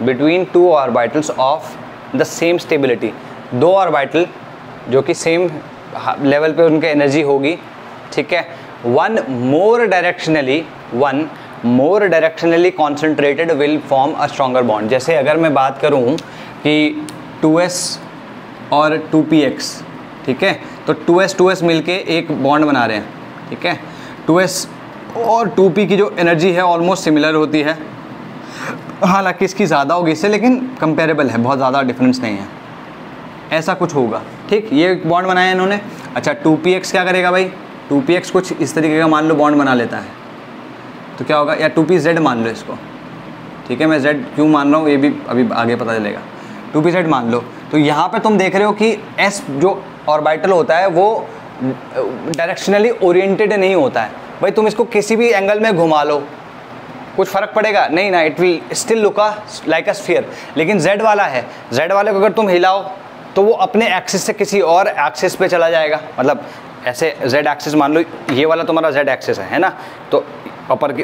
Between two orbitals of the same stability, दो orbital जो कि same level पे उनके energy होगी, ठीक है, one more directionally concentrated will form a stronger bond. जैसे अगर मैं बात करूं कि 2s और 2px, ठीक है, तो 2s मिलके एक बॉन्ड बना रहे हैं, ठीक है। 2s और 2p की जो एनर्जी है ऑलमोस्ट सिमिलर होती है, हालांकि इसकी ज़्यादा होगी इससे, लेकिन कंपेरेबल है, बहुत ज़्यादा डिफरेंस नहीं है। ऐसा कुछ होगा, ठीक। ये बॉन्ड बनाया इन्होंने। अच्छा, 2px क्या करेगा भाई? 2px कुछ इस तरीके का मान लो बॉन्ड बना लेता है, तो क्या होगा, या 2pz मान लो इसको, ठीक है। मैं z क्यों मान रहा हूँ ये भी अभी आगे पता चलेगा। 2pz मान लो। तो यहाँ पे तुम देख रहे हो कि s जो ऑर्बिटल होता है वो डायरेक्शनली ओरिएंटेड नहीं होता है। भाई तुम इसको किसी भी एंगल में घुमा लो, कुछ फ़र्क पड़ेगा नहीं ना, it will still look like a sphere. लेकिन z वाला है, z वाले को अगर तुम हिलाओ तो वो अपने एक्सिस से किसी और एक्सिस पे चला जाएगा। मतलब ऐसे z एक्सिस मान लो, ये वाला तुम्हारा z एक्सिस है ना, तो ऊपर की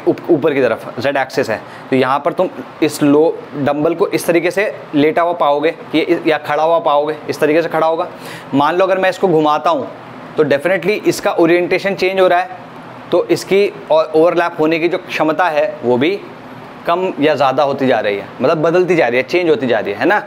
तरफ z एक्सिस है। तो यहाँ पर तुम इस लो डंबल को इस तरीके से लेटा हुआ पाओगे, या खड़ा हुआ पाओगे, इस तरीके से खड़ा होगा। मान लो अगर मैं इसको घुमाता हूँ तो डेफिनेटली इसका ओरिएंटेशन चेंज हो रहा है, तो इसकी ओवरलैप होने की जो क्षमता है वो भी कम या ज़्यादा होती जा रही है, मतलब बदलती जा रही है, चेंज होती जा रही है ना।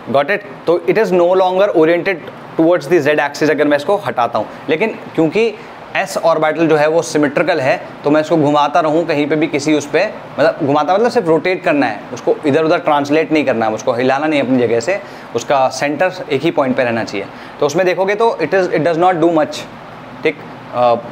Got it. तो it is no longer oriented towards the z axis अगर मैं इसको हटाता हूँ। लेकिन क्योंकि s ऑर्बिटल जो है वो सिमेट्रिकल है, तो मैं इसको घुमाता रहूँ कहीं पे भी किसी उस पर, मतलब घुमाता मतलब सिर्फ रोटेट करना है, उसको इधर उधर ट्रांसलेट नहीं करना है, उसको हिलाना नहीं अपनी जगह से, उसका सेंटर एक ही पॉइंट पे रहना चाहिए। तो उसमें देखोगे तो it does not do much, ठीक,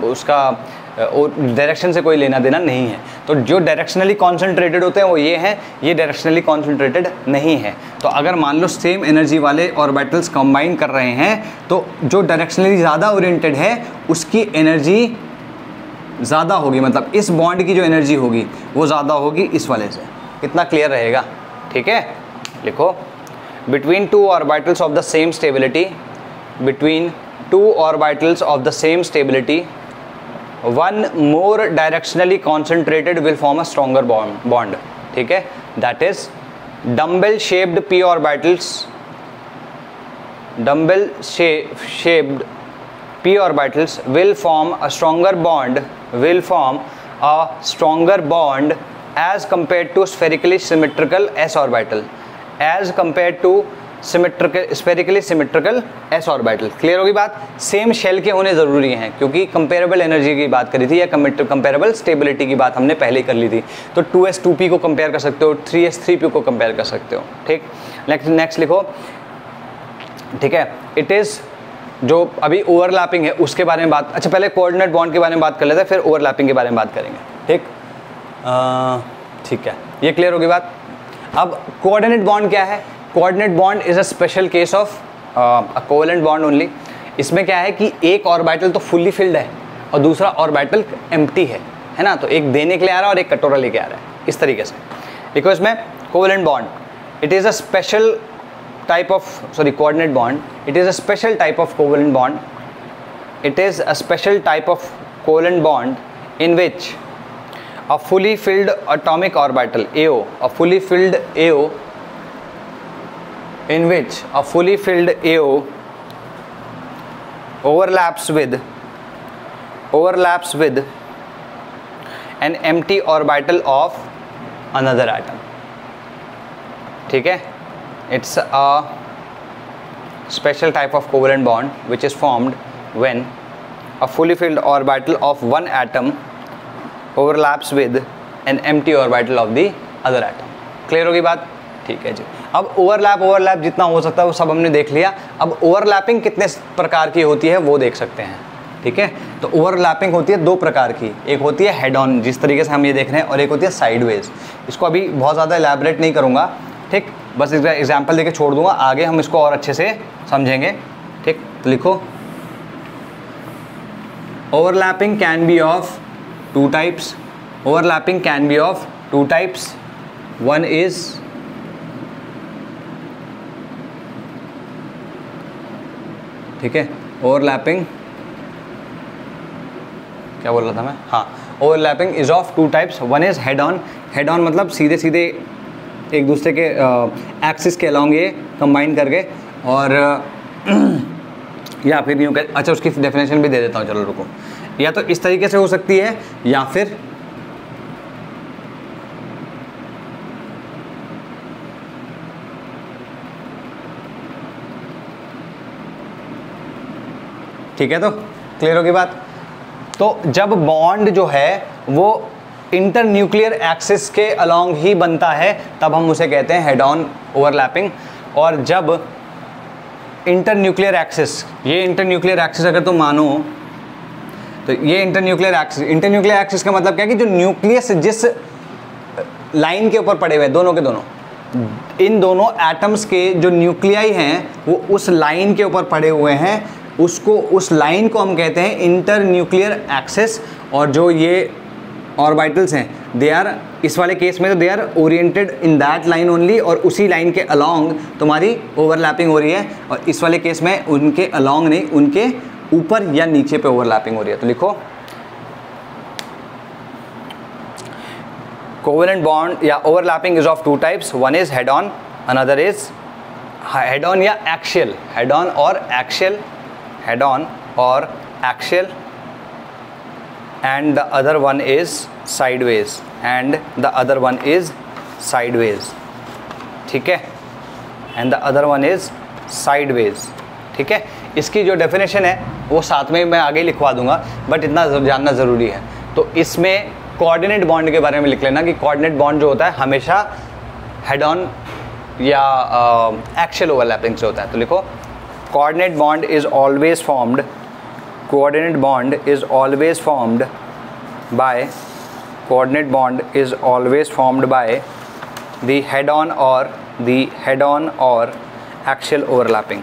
उसका डायरेक्शन से कोई लेना देना नहीं है। तो जो डायरेक्शनली कॉन्सेंट्रेटेड होते हैं वो ये हैं, ये डायरेक्शनली कॉन्सेंट्रेटेड नहीं है। तो अगर मान लो सेम एनर्जी वाले ऑर्बिटल्स कंबाइन कर रहे हैं, तो जो डायरेक्शनली ज़्यादा ओरिएंटेड है उसकी एनर्जी ज़्यादा होगी, मतलब इस बॉन्ड की जो एनर्जी होगी वो ज़्यादा होगी इस वाले से। कितना क्लियर रहेगा, ठीक है। लिखो, between two orbitals of the same stability, between two orbitals of the same stability, one more directionally concentrated will form a stronger bond, ठीक है। that is dumbbell shaped p orbitals, dumbbell shaped p orbitals will form a stronger bond, as compared to spherically symmetrical s orbital, as compared to spherically symmetrical S orbital. Clear होगी बात। Same shell के होने ज़रूरी हैं, क्योंकि comparable energy की बात करी थी या कंपेरेबल स्टेबिलिटी की बात हमने पहले कर ली थी। तो 2s 2p को कंपेयर कर सकते हो, 3s 3p को कंपेयर कर सकते हो, ठीक। नेक्स्ट लिखो, ठीक है। इट इज़ जो अभी ओवरलैपिंग है उसके बारे में बात, अच्छा पहले कोऑर्डिनेट बॉन्ड के बारे में बात कर लेते हैं, फिर ओवरलैपिंग के बारे में बात करेंगे। ठीक है, ये क्लियर होगी बात। अब कोऑर्डिनेट बॉन्ड क्या है? Coordinate bond is a special case of a covalent bond only. इसमें क्या है कि एक ऑर्बिटल तो फुल्ली फिल्ड है और दूसरा ऑर्बिटल एम्प्टी है ना, तो एक देने के लिए आ रहा है और एक कटोरा लेके आ रहा है, इस तरीके से। देखो इसमें covalent bond, it is a special type of coordinate bond, it is a special type of covalent bond. It is a special type of covalent bond in which a fully filled atomic orbital AO, a fully filled AO, in which a fully filled AO overlaps with an empty orbital of another atom. ठीक है, it's a special type of covalent bond which is formed when a fully filled orbital of one atom overlaps with an empty orbital of the other atom. Clear होगी बात? ठीक है जी। अब overlap जितना हो सकता है वो सब हमने देख लिया। अब ओवरलैपिंग कितने प्रकार की होती है वो देख सकते हैं। ठीक है, तो ओवरलैपिंग होती है दो प्रकार की, एक होती है हेड ऑन जिस तरीके से हम ये देख रहे हैं, और एक होती है साइडवेज। इसको अभी बहुत ज़्यादा एलैबोरेट नहीं करूँगा, ठीक, बस इसका एग्जाम्पल देके छोड़ दूंगा, आगे हम इसको और अच्छे से समझेंगे। ठीक, तो लिखो overlapping can be of two types. Overlapping can be of two types. One is ठीक है, ओवरलैपिंग क्या बोल रहा था मैं, हाँ, overlapping is of two types. One is head on. Head on मतलब सीधे सीधे एक दूसरे के एक्सिस के अलॉन्ग ये कंबाइन करके, और या फिर यूँ कर, अच्छा उसकी डेफिनेशन भी दे देता हूँ, चलो रुको। या तो इस तरीके से हो सकती है या फिर ठीक है, तो क्लियर होगी बात। तो जब बॉन्ड जो है वो इंटर न्यूक्लियर एक्सिस के अलॉन्ग ही बनता है तब हम उसे कहते हैं हेड ऑन ओवरलैपिंग। और जब इंटर न्यूक्लियर एक्सिस, ये इंटर न्यूक्लियर एक्सिस अगर तुम मानो तो ये इंटर न्यूक्लियर एक्सिस का मतलब क्या है कि जो न्यूक्लियस जिस लाइन के ऊपर पड़े हुए हैं दोनों के दोनों, इन दोनों एटम्स के जो न्यूक्लियाई हैं वो उस लाइन के ऊपर पड़े हुए हैं, उसको, उस लाइन को हम कहते हैं इंटर न्यूक्लियर एक्सिस। और जो ये ऑर्बिटल्स हैं दे आर, इस वाले केस में तो they are oriented in that line only, और उसी लाइन के अलॉन्ग तुम्हारी ओवरलैपिंग हो रही है। और इस वाले केस में उनके अलॉन्ग नहीं, उनके ऊपर या नीचे पे ओवरलैपिंग हो रही है। तो लिखो कोवेलेंट बॉन्ड या overlapping is of two types. One is head on, another is head on या एक्सियल, हेड ऑन और axial, head on or axial, and the other one is sideways, and the other one is sideways, ठीक है, and the other one is sideways, ठीक है। इसकी जो definition है वो साथ में मैं आगे लिखवा दूंगा, बट इतना जानना ज़रूरी है। तो इसमें कोऑर्डिनेट बॉन्ड के बारे में लिख लेना कि कोऑर्डिनेट बॉन्ड जो होता है हमेशा हेड ऑन या एक्सियल ओवरलैपिंग से होता है। तो लिखो coordinate bond is always formed by the head on or axial overlapping,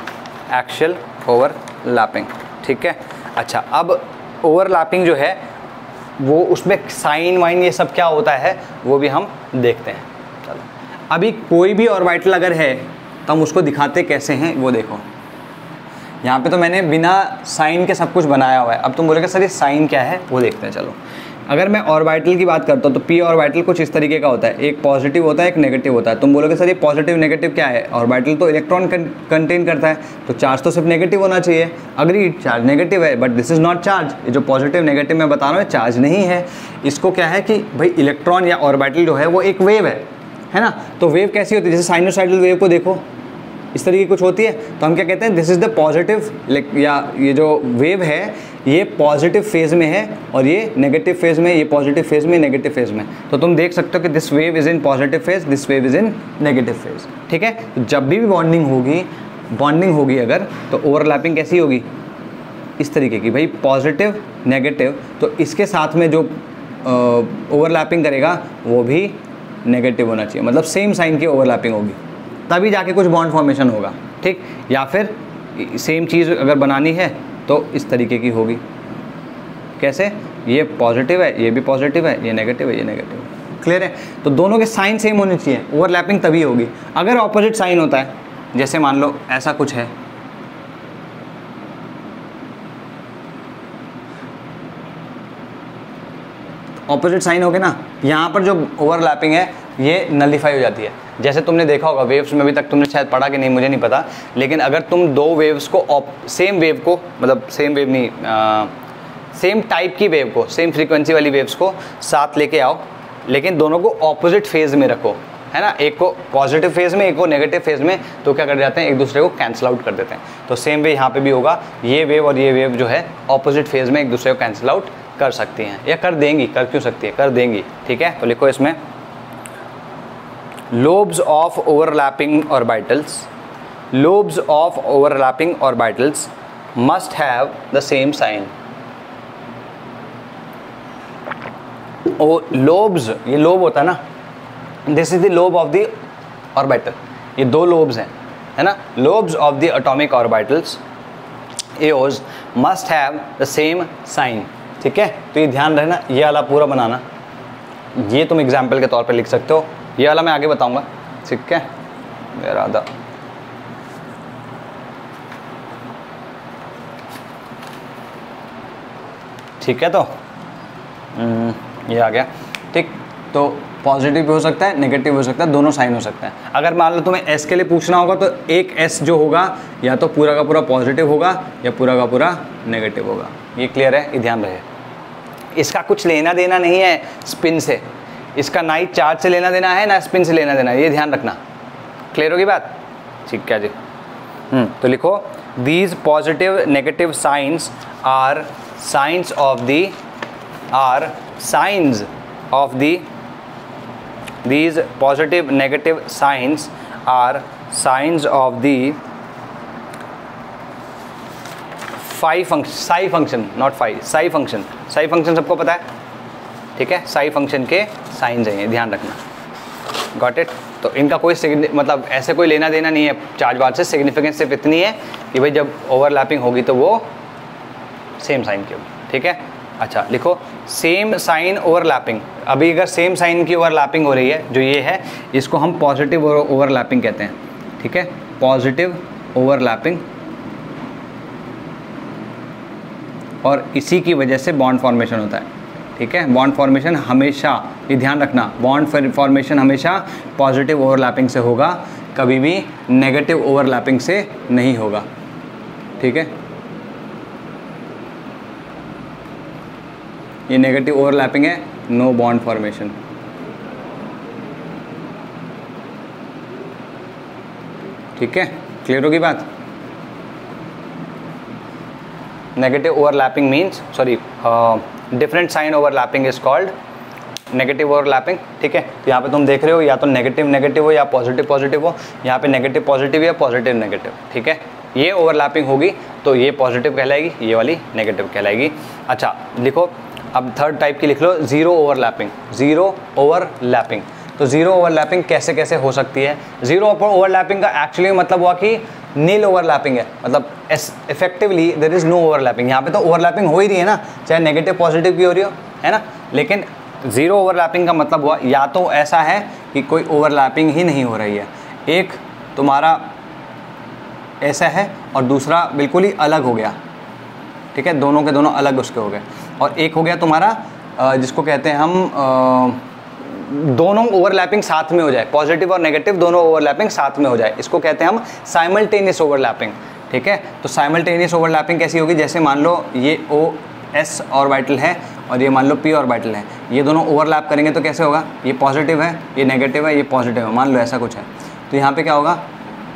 ठीक है। अच्छा, अब ओवरलैपिंग जो है वो उसमें साइन वाइन ये सब क्या होता है वो भी हम देखते हैं। चलो, अभी कोई भी ऑर्बिटल अगर है तो हम उसको दिखाते कैसे हैं वो देखो। यहाँ पे तो मैंने बिना साइन के सब कुछ बनाया हुआ है। अब तुम बोलोगे सर ये साइन क्या है वो देखते हैं। चलो, अगर मैं ऑर्बिटल की बात करता हूँ तो पी ऑर्बिटल कुछ इस तरीके का होता है, एक पॉजिटिव होता है एक नेगेटिव होता है। तुम बोलोगे सर ये पॉजिटिव नेगेटिव क्या है, ऑर्बिटल तो इलेक्ट्रॉन कंटेन करता है तो चार्ज तो सिर्फ नेगेटिव होना चाहिए। अग्री, चार्ज नेगेटिव है, but this is not charge. ये जो पॉजिटिव नेगेटिव मैं बता रहा हूँ चार्ज नहीं है। इसको क्या है कि भाई इलेक्ट्रॉन या ऑर्बिटल जो है वो एक वेव है ना। तो वेव कैसी होती है, जैसे साइनोसाइडल वेव को देखो, इस तरीके की कुछ होती है, तो हम क्या कहते हैं, दिस इज़ द पॉजिटिव, या ये जो वेव है ये पॉजिटिव फेज़ में है और ये नेगेटिव फेज़ में, ये पॉजिटिव फेज़ में, नेगेटिव फेज़ में। तो तुम देख सकते हो कि this wave is in positive phase, this wave is in negative phase, ठीक है। तो जब भी बॉन्डिंग होगी बॉन्डिंग होगी अगर, तो ओवरलैपिंग कैसी होगी, इस तरीके की भाई, पॉजिटिव नेगेटिव, तो इसके साथ में जो ओवरलैपिंग करेगा वो भी नेगेटिव होना चाहिए, मतलब सेम साइन की ओवरलैपिंग होगी, तभी जाके कुछ बॉन्ड फॉर्मेशन होगा, ठीक। या फिर सेम चीज़ अगर बनानी है तो इस तरीके की होगी, कैसे, ये पॉजिटिव है, ये भी पॉजिटिव है, ये नेगेटिव है, ये नेगेटिव है, क्लियर है। तो दोनों के साइन सेम होने चाहिए, ओवरलैपिंग तभी होगी। अगर ऑपोजिट साइन होता है, जैसे मान लो ऐसा कुछ है, ऑपोजिट साइन हो गया ना, यहाँ पर जो ओवरलैपिंग है ये नलिफाई हो जाती है। जैसे तुमने देखा होगा वेव्स में, अभी तक तुमने शायद पढ़ा कि नहीं मुझे नहीं पता, लेकिन अगर तुम दो वेव्स को सेम वेव को, मतलब सेम वेव नहीं, सेम टाइप की वेव को, सेम फ्रीक्वेंसी वाली वेव्स को साथ लेके आओ, लेकिन दोनों को ऑपोजिट फेज में रखो, है ना, एक को पॉजिटिव फेज में, एक को नेगेटिव फेज में, तो क्या कर जाते हैं, एक दूसरे को कैंसिल आउट कर देते हैं। तो सेम वे यहाँ पे भी होगा, ये वेव और ये वेव जो है ऑपोजिट फेज में एक दूसरे को कैंसिल आउट कर सकती हैं, या कर देंगी, कर क्यों सकती है, कर देंगी, ठीक है। तो लिखो इसमें lobes of overlapping orbitals, lobes of overlapping orbitals must have the same sign। lobes, ये लोब होता है ना, this is the lobe of the orbital, ये दो लोब्स हैं, है ना, lobes of the atomic orbitals AOs must have the same sign, ठीक है। तो ये ध्यान रखना, ये वाला पूरा बनाना, ये तुम एग्जाम्पल के तौर पे लिख सकते हो, ये वाला मैं आगे बताऊंगा, ठीक है। इरादा ठीक है, तो ये आ गया, ठीक। तो पॉजिटिव भी हो सकता है, नेगेटिव हो सकता है, दोनों साइन हो सकता है। अगर मान लो तुम्हें एस के लिए पूछना होगा तो एक एस जो होगा या तो पूरा का पूरा पॉजिटिव होगा या पूरा का पूरा नेगेटिव होगा। ये क्लियर है, ये ध्यान रहे। इसका कुछ लेना देना नहीं है स्पिन से, इसका ना ही चार्ज से लेना देना है ना स्पिन से लेना देना है, ये ध्यान रखना। क्लियर होगी बात, ठीक है जी। तो लिखो these positive negative signs are signs of the, are signs of the, these positive negative signs are signs of the psi function, not phi, psi function, psi function सबको पता है, ठीक है, psi function के साइंस हैं, ये ध्यान रखना, गॉट इट। तो इनका कोई मतलब ऐसे कोई लेना देना नहीं है चार्ज वार्ज से, सिग्निफिकेंस सिर्फ इतनी है कि भाई जब ओवरलैपिंग होगी तो वो सेम साइन की होगी, ठीक है। अच्छा लिखो सेम साइन ओवरलैपिंग, अभी अगर सेम साइन की ओवरलैपिंग हो रही है, जो ये है, इसको हम पॉजिटिव ओवरलैपिंग कहते हैं, ठीक है, पॉजिटिव ओवरलैपिंग, और इसी की वजह से बॉन्ड फॉर्मेशन होता है, ठीक है। बॉन्ड फॉर्मेशन हमेशा, ये ध्यान रखना, बॉन्ड फॉर्मेशन हमेशा पॉजिटिव ओवरलैपिंग से होगा, कभी भी नेगेटिव ओवरलैपिंग से नहीं होगा, ठीक है। ये नेगेटिव ओवरलैपिंग है, नो बॉन्ड फॉर्मेशन, ठीक है। क्लियर होगी बात। Negative overlapping means, sorry, different sign overlapping is called negative overlapping, ठीक है। तो यहाँ पे तुम देख रहे हो या तो नेगेटिव नेगेटिव हो या पॉजिटिव पॉजिटिव हो, यहाँ पे नेगेटिव पॉजिटिव या पॉजिटिव नेगेटिव, ठीक है। ये ओवरलैपिंग होगी तो ये पॉजिटिव कहलाएगी, ये वाली नेगेटिव कहलाएगी। अच्छा लिखो अब थर्ड टाइप की लिख लो, ज़ीरो ओवरलैपिंग, ज़ीरो ओवरलैपिंग। तो ज़ीरो ओवरलैपिंग कैसे कैसे हो सकती है। ज़ीरो ओवरलैपिंग का एक्चुअली मतलब हुआ कि नील ओवरलैपिंग है, मतलब effectively there is no overlapping. यहाँ पे तो ओवरलैपिंग हो ही रही है ना, चाहे नेगेटिव पॉजिटिव की हो रही हो, है ना। लेकिन ज़ीरो ओवरलैपिंग का मतलब हुआ या तो ऐसा है कि कोई ओवरलैपिंग ही नहीं हो रही है, एक तुम्हारा ऐसा है और दूसरा बिल्कुल ही अलग हो गया, ठीक है, दोनों के दोनों अलग उसके हो गए। और एक हो गया तुम्हारा जिसको कहते हैं हम दोनों ओवरलैपिंग साथ में हो जाए, पॉजिटिव और नेगेटिव दोनों ओवरलैपिंग साथ में हो जाए, इसको कहते हैं हम साइमल्टेनियस ओवरलैपिंग, ठीक है। तो साइमल्टेनियस ओवरलैपिंग कैसी होगी, जैसे मान लो ये OS ऑर्बिटल है और ये मान लो P ऑर्बिटल है, ये दोनों ओवरलैप करेंगे तो कैसे होगा, ये पॉजिटिव है, ये नेगेटिव है, ये पॉजिटिव है, मान लो ऐसा कुछ है। तो यहाँ पे क्या होगा,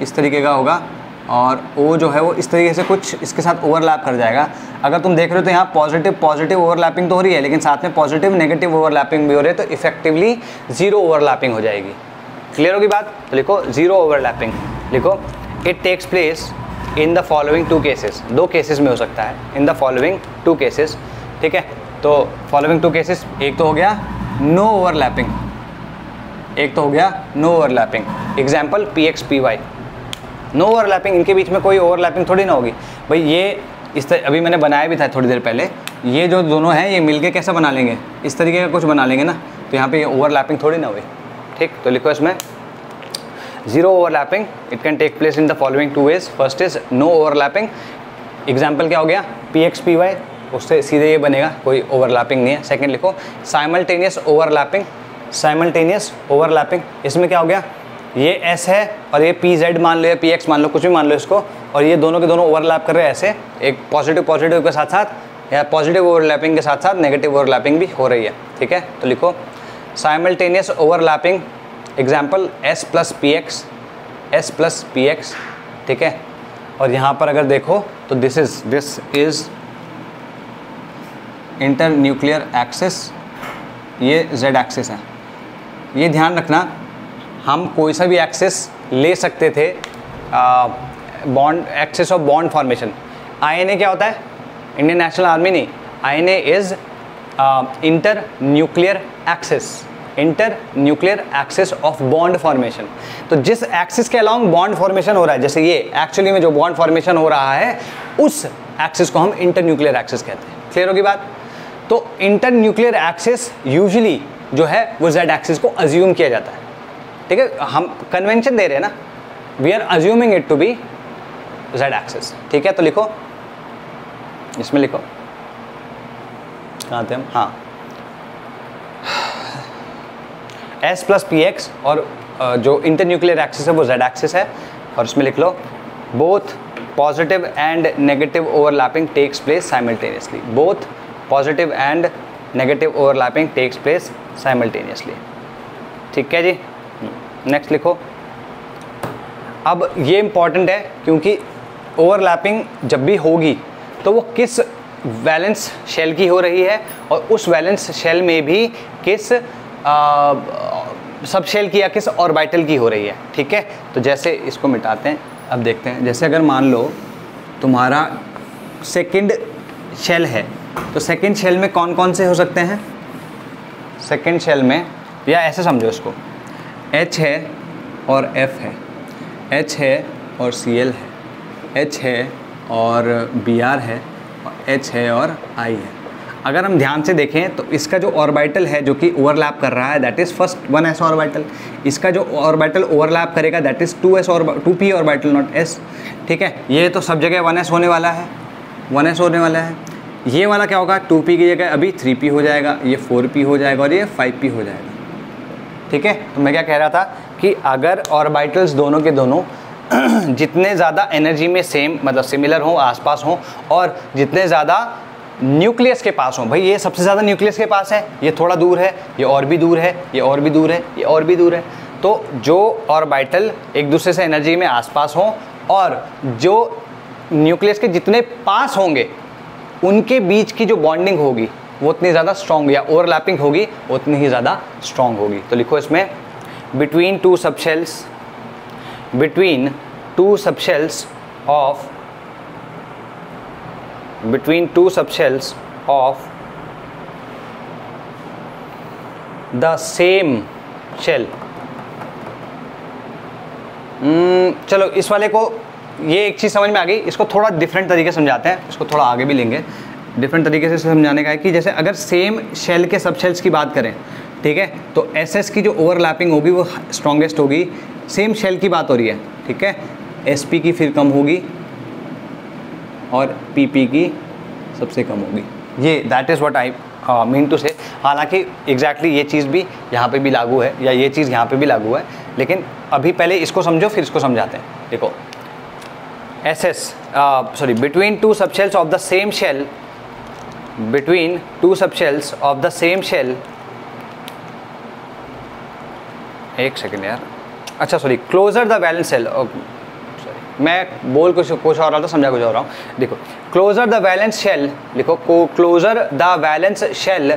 इस तरीके का होगा, और O जो है वो इस तरीके से कुछ इसके साथ ओवरलैप कर जाएगा। अगर तुम देख रहे हो तो यहाँ पॉजिटिव ओवरलैपिंग तो हो रही है, लेकिन साथ में पॉजिटिव नेगेटिव ओवरलैपिंग भी हो रही है, तो इफेक्टिवली ज़ीरो ओवरलैपिंग हो जाएगी। क्लियर होगी बात। तो लिखो ज़ीरो ओवरलैपिंग, लिखो it takes place in the following 2 cases, 2 cases में हो सकता है, इन द फॉलोइंग 2 केसेस, ठीक है। तो फॉलोइंग 2 केसेस, एक तो हो गया नो ओवरलैपिंग, एक तो हो गया no overlapping. Example p x p y, no overlapping, इनके बीच में कोई ओवरलैपिंग थोड़ी ना होगी भाई। ये इस तरह अभी मैंने बनाया भी था थोड़ी देर पहले, ये जो दोनों हैं ये मिलके कैसा बना लेंगे, इस तरीके का कुछ बना लेंगे ना, तो यहाँ पे ये ओवरलैपिंग थोड़ी ना हुई, ठीक। तो लिखो इसमें zero overlapping, it can take place in the following 2 ways. First is no overlapping, example क्या हो गया पी एक्स पी वाई, उससे सीधे ये बनेगा, कोई ओवरलैपिंग नहीं है। सेकंड लिखो साइमल्टेनियस ओवरलैपिंग, साइमल्टेनियस ओवरलैपिंग, इसमें क्या हो गया, ये एस है और ये पी जेड मान लो या पी एक्स मान लो, कुछ भी मान लो इसको, और ये दोनों के दोनों ओवरलैप कर रहे हैं ऐसे, एक पॉजिटिव पॉजिटिव के साथ साथ या पॉजिटिव ओवरलैपिंग के साथ साथ नेगेटिव ओवरलैपिंग भी हो रही है, ठीक है। तो लिखो simultaneous overlapping, example S plus P x, S plus P x, ठीक है। और यहाँ पर अगर देखो तो this is inter nuclear axis, ये जेड एक्सिस है। ये ध्यान रखना, हम कोई सा भी एक्सिस ले सकते थे, bond axis of bond formation. INA क्या होता है, इंडियन नेशनल आर्मी नहीं, INA is inter nuclear axis, inter nuclear axis of bond formation. तो जिस एक्सिस के अलाउंग बॉन्ड फॉर्मेशन हो रहा है, जैसे ये एक्चुअली में जो बॉन्ड फॉर्मेशन हो रहा है, उस एक्सिस को हम इंटर न्यूक्लियर एक्सिस कहते हैं। क्लियर होगी बात। तो इंटर न्यूक्लियर एक्सिस यूजुअली जो है वो जेड एक्सिस को अज्यूम किया जाता है, ठीक है। हम कन्वेंशन दे रहे हैं ना, we are assuming it to be z axis, ठीक है। तो लिखो इसमें, लिखो कहाँ थे हम, हाँ, एस प्लस पी एक्स, और जो इंटर न्यूक्लियर एक्सिस है वो जेड एक्सिस है, और इसमें लिख लो both positive and negative overlapping takes place simultaneously, both positive and negative overlapping takes place simultaneously, ठीक है जी। नेक्स्ट लिखो। अब ये इंपॉर्टेंट है क्योंकि ओवरलैपिंग जब भी होगी तो वो किस वैलेंस शेल की हो रही है, और उस वैलेंस शेल में भी किस सब शेल की या किस ऑर्बिटल की हो रही है, ठीक है। तो जैसे इसको मिटाते हैं, अब देखते हैं। जैसे अगर मान लो तुम्हारा सेकंड शेल है, तो सेकंड शेल में कौन कौन से हो सकते हैं, सेकंड शेल में, या ऐसे समझो इसको, H है और F है, H है और Cl है, H है और Br है, H है और I है। अगर हम ध्यान से देखें तो इसका जो ऑर्बिटल है जो कि ओवरलैप कर रहा है, that is first 1s orbital. इसका जो ऑर्बिटल ओवरलैप करेगा that is 2p orbital, not s, ठीक है। ये तो सब जगह 1s होने वाला है, 1s होने वाला है। ये वाला क्या होगा, 2p की जगह अभी 3p हो जाएगा, ये 4p हो जाएगा और ये 5p हो जाएगा, ठीक है। तो मैं क्या कह रहा था कि अगर ऑर्बिटल्स दोनों के दोनों जितने ज़्यादा एनर्जी में सेम, मतलब सिमिलर हों, आसपास हों, और जितने ज़्यादा न्यूक्लियस के पास हों, भाई ये सबसे ज़्यादा न्यूक्लियस के पास है, ये थोड़ा दूर है, ये और भी दूर है, ये और भी दूर है, ये और भी दूर है। तो जो ऑर्बिटल एक दूसरे से एनर्जी में आसपास हों और जो न्यूक्लियस के जितने पास होंगे उनके बीच की जो बॉन्डिंग होगी वो उतनी ज़्यादा स्ट्रॉन्ग, या ओवरलैपिंग होगी उतनी ही ज़्यादा स्ट्रॉन्ग होगी। तो लिखो इसमें between two subshells, between two subshells of the same shell। चलो इस वाले को, ये एक चीज़ समझ में आ गई, इसको थोड़ा डिफरेंट तरीके से समझाते हैं, इसको थोड़ा आगे भी लेंगे। डिफरेंट तरीके से समझाने का है कि जैसे अगर सेम शेल के सबशेल्स की बात करें, ठीक है, तो एस की जो ओवरलैपिंग होगी वो स्ट्रॉन्गेस्ट होगी। सेम शेल की बात हो रही है, ठीक है, एसपी की फिर कम होगी और पीपी की सबसे कम होगी। ये that is what I mean to say. हालांकि एग्जैक्टली ये चीज़ भी यहाँ पे भी लागू है, या ये चीज़ यहाँ पे भी लागू है, लेकिन अभी पहले इसको समझो फिर इसको समझाते हैं। देखो between two subshells of the same shell, between two subshells of the same shell, एक सेकेंड यार, अच्छा sorry, closer the valence shell, sorry मैं बोल कुछ और रहा था, समझा कुछ और रहा हूँ। देखो क्लोजर द वैलेंस शेल, लिखो closer the valence shell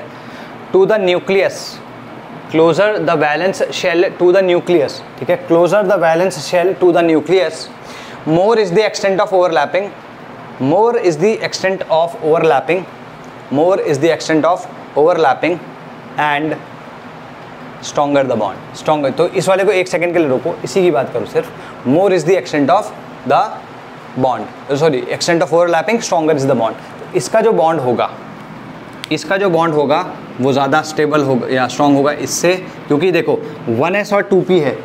to the nucleus, closer the valence shell to the nucleus, ठीक है, closer the valence shell to the nucleus, more is the extent of overlapping, more is the extent of overlapping, more is the extent of overlapping and stronger the bond, stronger. तो इस वाले को एक second के लिए रोको, इसी की बात करो सिर्फ। मोर is the extent of the bond, sorry extent of overlapping, stronger is the bond. इसका जो बॉन्ड होगा, इसका जो बॉन्ड होगा वो ज़्यादा स्टेबल होगा या स्ट्रॉन्ग होगा इससे, क्योंकि देखो 1s और 2p है,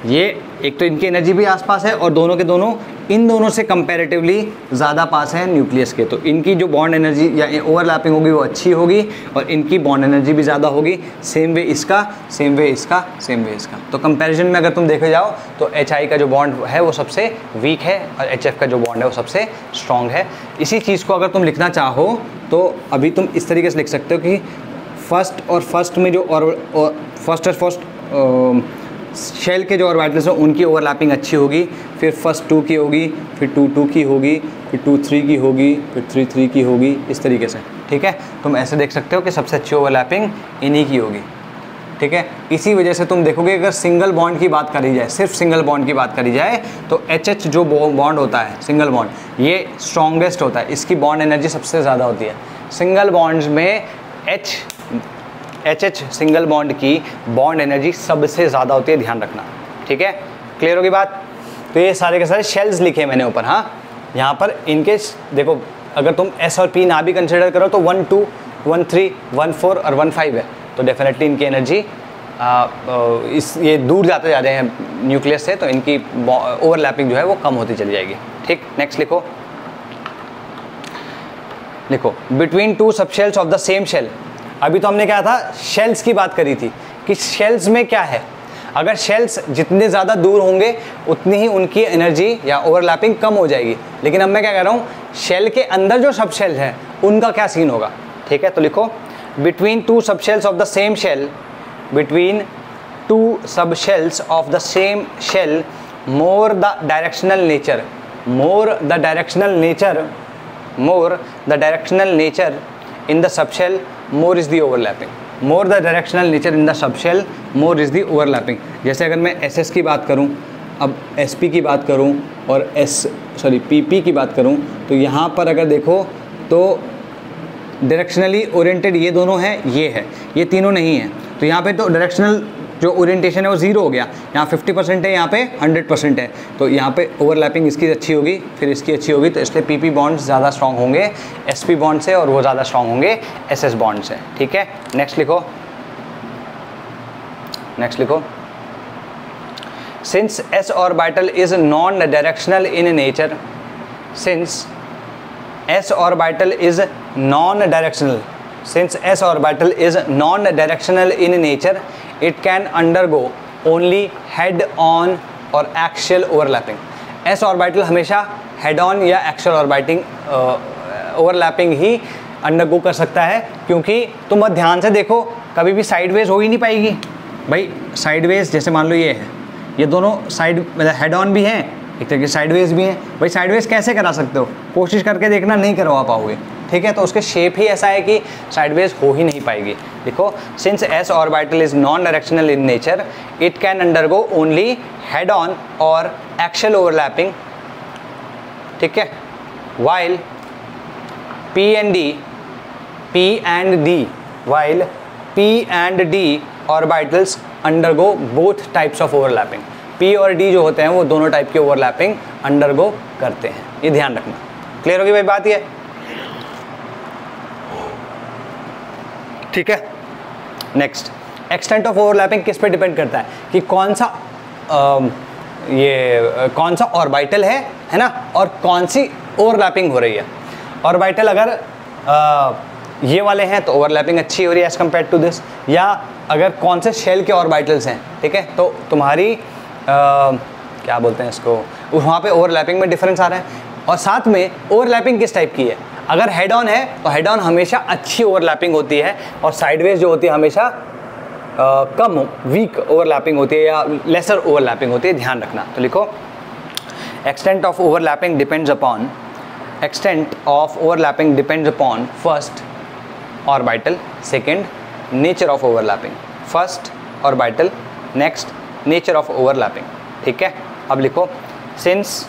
ये एक तो इनकी एनर्जी भी आसपास है और दोनों के दोनों इन दोनों से कंपैरेटिवली ज़्यादा पास है न्यूक्लियस के, तो इनकी जो बॉन्ड एनर्जी या ओवरलैपिंग होगी वो अच्छी होगी और इनकी बॉन्ड एनर्जी भी ज़्यादा होगी। सेम वे इसका, सेम वे इसका, सेम वे इसका। तो कंपैरिजन में अगर तुम देखे जाओ तो HI का जो बॉन्ड है वो सबसे वीक है और HF का जो बॉन्ड है वो सबसे स्ट्रॉन्ग है। इसी चीज़ को अगर तुम लिखना चाहो तो अभी तुम इस तरीके से लिख सकते हो कि फर्स्ट में जो और फर्स्ट शेल के जो ऑर्बिटल्स हैं उनकी ओवरलैपिंग अच्छी होगी, फिर फर्स्ट 2 की होगी, फिर 2 की होगी, फिर 2 3 की होगी, फिर 3 की होगी, इस तरीके से। ठीक है, तुम ऐसे देख सकते हो कि सबसे अच्छी ओवरलैपिंग इन्हीं की होगी। ठीक है, इसी वजह से तुम देखोगे अगर सिंगल बॉन्ड की बात करी जाए, सिर्फ सिंगल बॉन्ड की बात करी जाए तो HH जो बॉन्ड होता है सिंगल बॉन्ड, ये स्ट्रॉन्गेस्ट होता है, इसकी बॉन्ड एनर्जी सबसे ज़्यादा होती है। सिंगल बॉन्ड्स में HH सिंगल बॉन्ड की बॉन्ड एनर्जी सबसे ज़्यादा होती है, ध्यान रखना। ठीक है, क्लियर होगी बात। तो ये सारे के सारे शेल्स लिखे मैंने ऊपर। हाँ, यहाँ पर इनके देखो अगर तुम S और P ना भी कंसिडर करो तो 1 2 1 3 1 4 और 1 5 है, तो डेफिनेटली इनकी एनर्जी ये दूर जाते जा रहे हैं न्यूक्लियस से, तो इनकी ओवरलैपिंग जो है वो कम होती चली जाएगी। ठीक, नेक्स्ट लिखो between 2 subshells of the same shell. अभी तो हमने क्या था, शेल्स की बात करी थी कि शेल्स में क्या है, अगर शेल्स जितने ज़्यादा दूर होंगे उतनी ही उनकी एनर्जी या ओवरलैपिंग कम हो जाएगी। लेकिन अब मैं क्या कह रहा हूँ, शेल के अंदर जो सब शेल है उनका क्या सीन होगा। ठीक है, तो लिखो between 2 subshells of the same shell, between 2 subshells of the same shell, more the directional nature, more the directional nature, more the directional nature in the subshell, more is the overlapping, more the directional nature in the subshell, more is the overlapping। जैसे अगर मैं SS की बात करूं, अब SP की बात करूं और PP की बात करूं, तो यहाँ पर अगर देखो तो डायरेक्शनली ओरिएंटेड ये दोनों हैं, ये है, ये तीनों नहीं है, तो यहाँ पे तो डायरेक्शनल जो ओरिएंटेशन है वो 0 हो गया, यहाँ 50% है, यहाँ पे 100% है, तो यहाँ पे ओवरलैपिंग इसकी अच्छी होगी, फिर इसकी अच्छी होगी, तो इसलिए PP बॉन्ड्स ज़्यादा स्ट्रॉन्ग होंगे SP बॉन्ड से और वो ज़्यादा स्ट्रॉन्ग होंगे SS बॉन्ड से। ठीक है, नेक्स्ट लिखो, नेक्स्ट लिखो since S orbital is non directional in nature, since S orbital is non-directional, since S orbital is non-directional in nature, it can undergo only head-on or axial overlapping। S orbital हमेशा head-on या axial orbiting overlapping ही undergo कर सकता है, क्योंकि तुम ध्यान से देखो कभी भी sideways हो ही नहीं पाएगी भाई। sideways जैसे मान लो ये है, ये दोनों साइड मतलब head-on भी हैं, एक तरीके साइडवेज भी हैं भाई। साइडवेज कैसे करा सकते हो, कोशिश करके देखना, नहीं करवा पाओगे। ठीक है, तो उसके शेप ही ऐसा है कि साइडवेज हो ही नहीं पाएगी। देखो, since S orbital is non directional in nature, it can undergo only head on और एक्सियल ओवरलैपिंग। ठीक है, while P and D orbitals undergo both types of overlapping. P और D जो होते हैं वो दोनों टाइप की ओवरलैपिंग अंडरगो करते हैं, ये ध्यान रखना। क्लियर होगी भाई बात ये? ठीक है, नेक्स्ट, एक्सटेंट ऑफ ओवरलैपिंग किस पे डिपेंड करता है कि कौन सा ऑर्बिटल है ना, और कौन सी ओवरलैपिंग हो रही है। ऑर्बिटल अगर ये वाले हैं तो ओवरलैपिंग अच्छी हो रही है एज कम्पेयर टू दिस, या अगर कौन से शेल के ऑर्बिटल्स हैं, ठीक है, तो तुम्हारी क्या बोलते हैं इसको, वहाँ पे ओवरलैपिंग में डिफरेंस आ रहा है। और साथ में ओवरलैपिंग किस टाइप की है, अगर हेड ऑन है तो हेड ऑन हमेशा अच्छी ओवरलैपिंग होती है, और साइडवेज जो होती है हमेशा कम वीक ओवरलैपिंग होती है या लेसर ओवरलैपिंग होती है, ध्यान रखना। तो लिखो, extent of overlapping depends upon, extent of overlapping depends upon first orbital, second nature of overlapping, first orbital, next nature of overlapping. ठीक है, अब लिखो, सिंस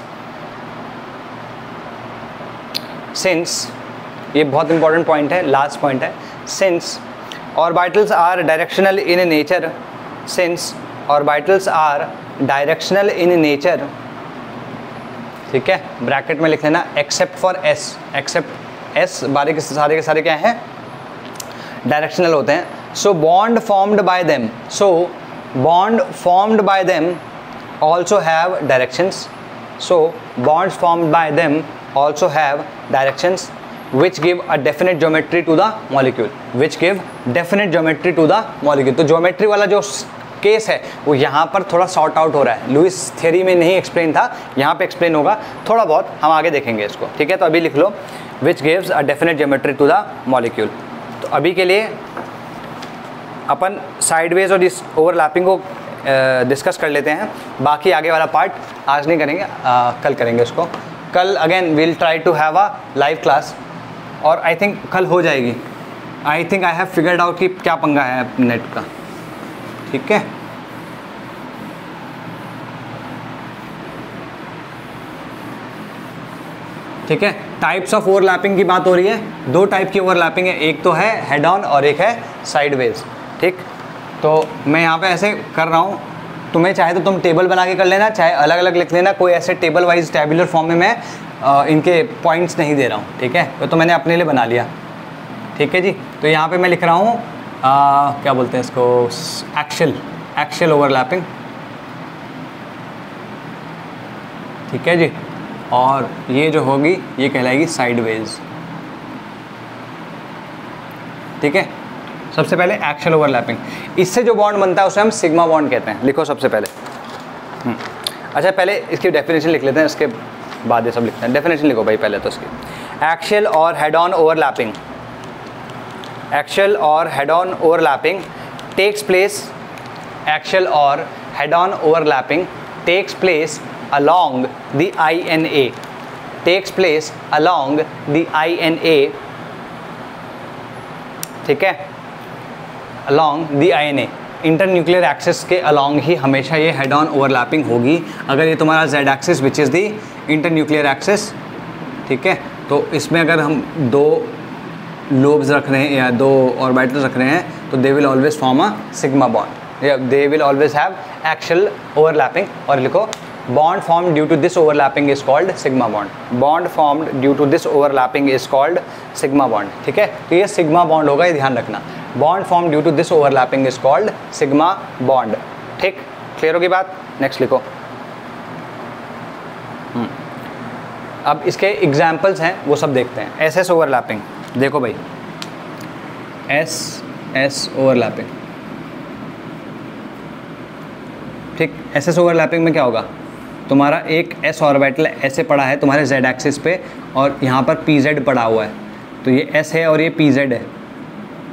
सिंस, ये बहुत इंपॉर्टेंट पॉइंट है, लास्ट पॉइंट है, since orbitals are directional in nature, since orbitals are directional in nature, ठीक है, ब्रैकेट में लिख लेना, except for s, except s, बारे के सारे क्या हैं, डायरेक्शनल होते हैं। So bond formed by them, so bond formed by them also have directions, so bonds formed by them also have directions which give a definite geometry to the molecule, which give definite geometry to the molecule। तो geometry वाला जो case है वो यहाँ पर थोड़ा sort out हो रहा है, लुईस थ्योरी में नहीं एक्सप्लेन था, यहाँ पे एक्सप्लेन होगा थोड़ा बहुत, हम आगे देखेंगे इसको, ठीक है। तो अभी लिख लो which gives a definite geometry to the molecule। तो अभी के लिए अपन साइडवेज और इस ओवरलैपिंग को डिस्कस कर लेते हैं, बाकी आगे वाला पार्ट आज नहीं करेंगे, कल करेंगे उसको। कल again will try to have a live class, और आई थिंक कल हो जाएगी। I think I have figured out कि क्या पंगा है नेट का, ठीक है। ठीक है, टाइप्स ऑफ ओवरलैपिंग की बात हो रही है, दो टाइप की ओवरलैपिंग है, एक तो है हेड ऑन और एक है साइडवेज, ठीक। तो मैं यहाँ पे ऐसे कर रहा हूँ, तुम्हें चाहे तो तुम टेबल बना के कर लेना, चाहे अलग अलग लिख लेना, कोई ऐसे टेबल वाइज टेबुलर फॉर्म में मैं इनके पॉइंट्स नहीं दे रहा हूँ, ठीक है। तो मैंने अपने लिए बना लिया, ठीक है जी। तो यहाँ पे मैं लिख रहा हूँ क्या बोलते हैं इसको, एक्शियल ओवरलैपिंग, ठीक है जी। और ये जो होगी ये कहलाएगी साइडवेज, ठीक है। सबसे पहले एक्शियल ओवरलैपिंग, इससे जो बॉन्ड बनता है उसे हम सिग्मा बॉन्ड कहते हैं। लिखो सबसे पहले, अच्छा पहले इसकी डेफिनेशन लिख लेते हैं, इसके बाद ये सब लिखते हैं। डेफिनेशन लिखो भाई पहले तो इसकी, एक्शियल और हेड ऑन ओवरलैपिंग, एक्शियल और head on overlapping takes place, axial और head on overlapping takes place along the INA, takes place along the INA, ठीक है, along the INA, internuclear axis के along ही हमेशा ये हेड ऑन ओवरलैपिंग होगी। अगर ये तुम्हारा z axis which is the internuclear axis, ठीक है, तो इसमें अगर हम दो लोब्स रख रहे हैं या दो ऑर्बिटल्स रख रहे हैं तो they will always form a sigma bond, या they will always have axial overlapping. और लिखो bond formed due to this overlapping is called sigma bond, bond formed due to this overlapping is called sigma bond, ठीक है। तो ये sigma bond होगा, ये ध्यान रखना, bond formed due to this overlapping is called sigma bond, ठीक, clear होगी बात। नेक्स्ट लिखो, अब इसके एग्जाम्पल्स हैं वो सब देखते हैं। एस एस ओवरलैपिंग, देखो भाई एस एस ओवरलैपिंग, ठीक। एस एस ओवरलैपिंग में क्या होगा, तुम्हारा एक एस ऑर्बिटल ऐसे पड़ा है तुम्हारे जेड एक्सिस पे और यहाँ पर पी जेड पड़ा हुआ है, तो ये एस है और ये पी जेड है,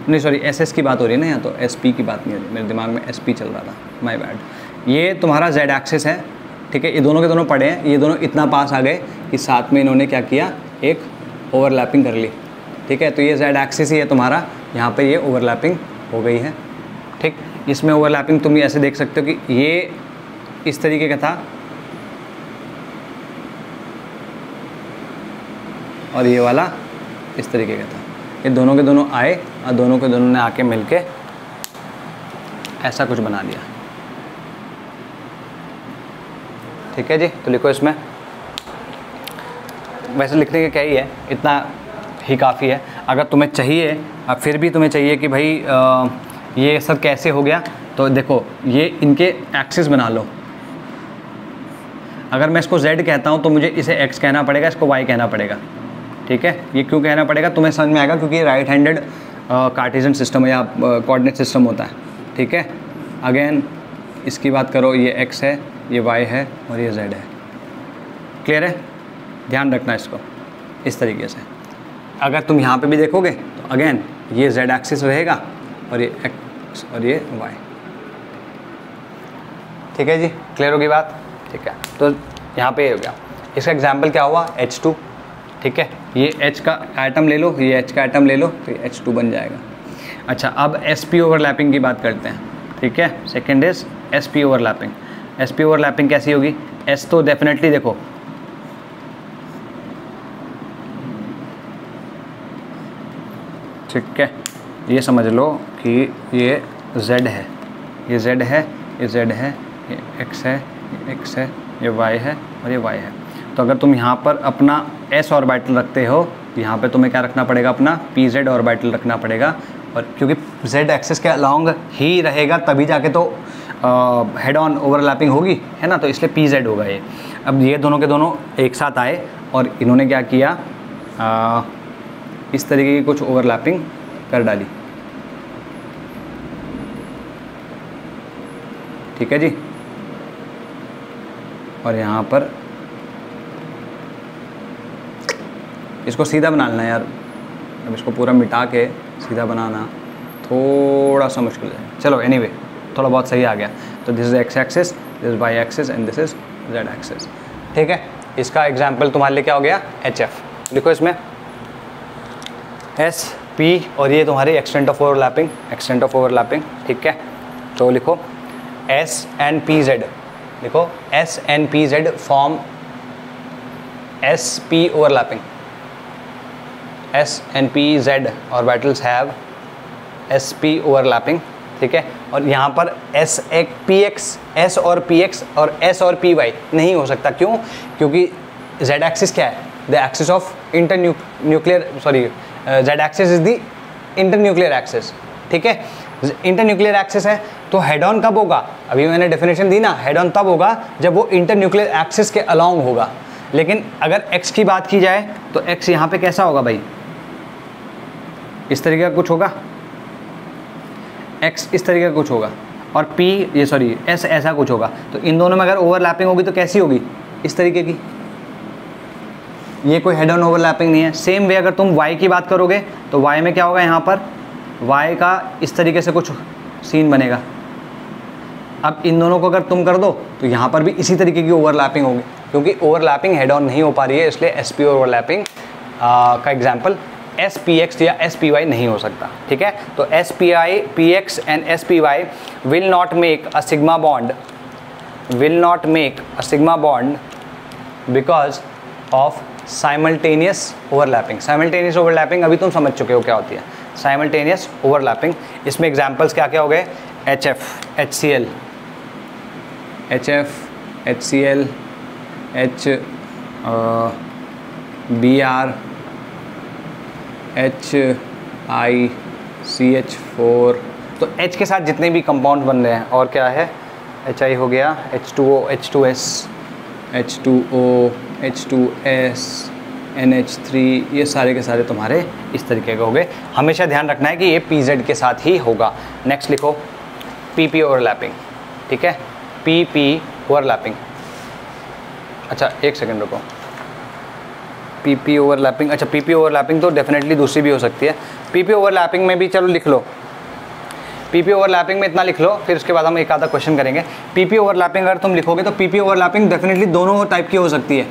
नहीं सॉरी एस एस की बात हो रही है ना, यहाँ तो एस पी की बात नहीं हो रही, मेरे दिमाग में एस पी चल रहा था, माय बैड। ये तुम्हारा जेड एक्सिस है, ठीक है, ये दोनों के दोनों पड़े हैं, ये दोनों इतना पास आ गए कि साथ में इन्होंने क्या किया, एक ओवरलैपिंग कर ली, ठीक है। तो ये जेड एक्सिस ही है तुम्हारा, यहाँ पर ये ओवरलैपिंग हो गई है, ठीक। इसमें ओवरलैपिंग तुम ऐसे देख सकते हो कि ये इस तरीके का था और ये वाला इस तरीके का था, ये दोनों के दोनों आए और दोनों के दोनों ने आके मिलके ऐसा कुछ बना दिया, ठीक है जी। तो लिखो इसमें, वैसे लिखने का क्या ही है, इतना ही काफ़ी है। अगर तुम्हें चाहिए, अब फिर भी तुम्हें चाहिए कि भाई ये सर कैसे हो गया, तो देखो ये इनके एक्सिस बना लो। अगर मैं इसको z कहता हूँ तो मुझे इसे x कहना पड़ेगा, इसको y कहना पड़ेगा, ठीक है। ये क्यों कहना पड़ेगा तुम्हें समझ में आएगा, क्योंकि ये राइट हैंडेड कार्टेशियन सिस्टम या कोऑर्डिनेट सिस्टम होता है, ठीक है। अगेन इसकी बात करो, ये x है, ये y है और ये z है, क्लियर है। ध्यान रखना इसको इस तरीके से। अगर तुम यहाँ पे भी देखोगे तो अगेन ये z एक्सिस रहेगा और ये x और ये y, ठीक है जी, क्लियर होगी बात, ठीक है। तो यहाँ पे हो गया, इसका एग्जाम्पल क्या हुआ, H2, ठीक है। ये H का एटम ले लो, ये H का एटम ले लो, तो ये H2 बन जाएगा। अच्छा, अब sp ओवरलैपिंग की बात करते हैं, ठीक है। Second is sp overlapping. sp overlapping कैसी होगी, s तो डेफिनेटली देखो ठीक है, ये समझ लो कि ये Z है, ये Z है, ये Z है, ये X है, ये X है, ये Y है और ये Y है। तो अगर तुम यहाँ पर अपना S ऑर्बिटल रखते हो, यहाँ पे तुम्हें क्या रखना पड़ेगा, अपना PZ ऑर्बिटल रखना पड़ेगा। और क्योंकि Z एक्सिस के अलॉन्ग ही रहेगा तभी जाके तो हेड ऑन ओवरलैपिंग होगी, है ना, तो इसलिए PZ होगा ये। अब ये दोनों के दोनों एक साथ आए और इन्होंने क्या किया, इस तरीके की कुछ ओवरलैपिंग कर डाली, ठीक है जी। और यहाँ पर इसको सीधा बनाना है यार, अब इसको पूरा मिटा के सीधा बनाना थोड़ा सा मुश्किल है। चलो एनीवे, थोड़ा बहुत सही आ गया। तो this is x axis, this is y axis and this is z axis, ठीक है। इसका एग्जाम्पल तुम्हारे लिए क्या हो गया, HF। लिखो इसमें S P और ये तुम्हारी extent of overlapping, extent of overlapping, ठीक है। तो लिखो S and PZ, लिखो S and PZ form SP overlapping, S and PZ orbitals have SP overlapping, ठीक है। और यहाँ पर S और PX और S और PY नहीं हो सकता, क्यों, क्योंकि Z एक्सिस क्या है, the axis of internuclear, sorry Z axis is the internuclear axis, ठीक है। इंटरन्यूक्लियर एक्सिस है तो हेड ऑन कब होगा, अभी मैंने डेफिनेशन दी ना, हेड ऑन तब होगा जब वो इंटरन्यूक्लियर एक्सिस के अलॉन्ग होगा। लेकिन अगर X की बात की जाए तो X यहाँ पे कैसा होगा भाई, इस तरीके का कुछ होगा, X इस तरीके का कुछ होगा और P ये सॉरी S ऐसा कुछ होगा। तो इन दोनों में अगर ओवरलैपिंग होगी तो कैसी होगी, इस तरीके की, ये कोई हेड ऑन ओवरलैपिंग नहीं है। सेम वे अगर तुम Y की बात करोगे तो Y में क्या होगा, यहाँ पर Y का इस तरीके से कुछ सीन बनेगा। अब इन दोनों को अगर तुम कर दो तो यहाँ पर भी इसी तरीके की ओवरलैपिंग होगी, क्योंकि ओवरलैपिंग हेड ऑन नहीं हो पा रही है, इसलिए SP ओवरलैपिंग का एग्जाम्पल SPX या SPY नहीं हो सकता, ठीक है। तो SPX and SPY will not make a sigma bond, will not make a sigma bond because of simultaneous overlapping. Simultaneous overlapping अभी तुम समझ चुके हो क्या होती है, साइमल्टेनियस ओवरलैपिंग। इसमें एग्जाम्पल्स क्या क्या हो गए, HF HCl, HF HCl, BR HICH4। तो H के साथ जितने भी कंपाउंड बन रहे हैं, और क्या है, HI हो गया, H2O H2S H2O H2S NH3, ये सारे के सारे तुम्हारे इस तरीके के हो गए। हमेशा ध्यान रखना है कि ये PZ के साथ ही होगा। नेक्स्ट लिखो PP ओवरलैपिंग, ठीक है, PP ओवरलैपिंग। अच्छा एक सेकंड रुको, PP ओवरलैपिंग, अच्छा PP ओवरलैपिंग तो डेफिनेटली दूसरी भी हो सकती है। PP ओवरलैपिंग में भी चलो लिख लो, PP ओवरलैपिंग में इतना लिख लो, फिर उसके बाद हम एक आधा क्वेश्चन करेंगे। PP ओवरलैपिंग अगर तुम लिखोगे तो PP ओवरलैपिंग डेफिनेटली दोनों टाइप की हो सकती है।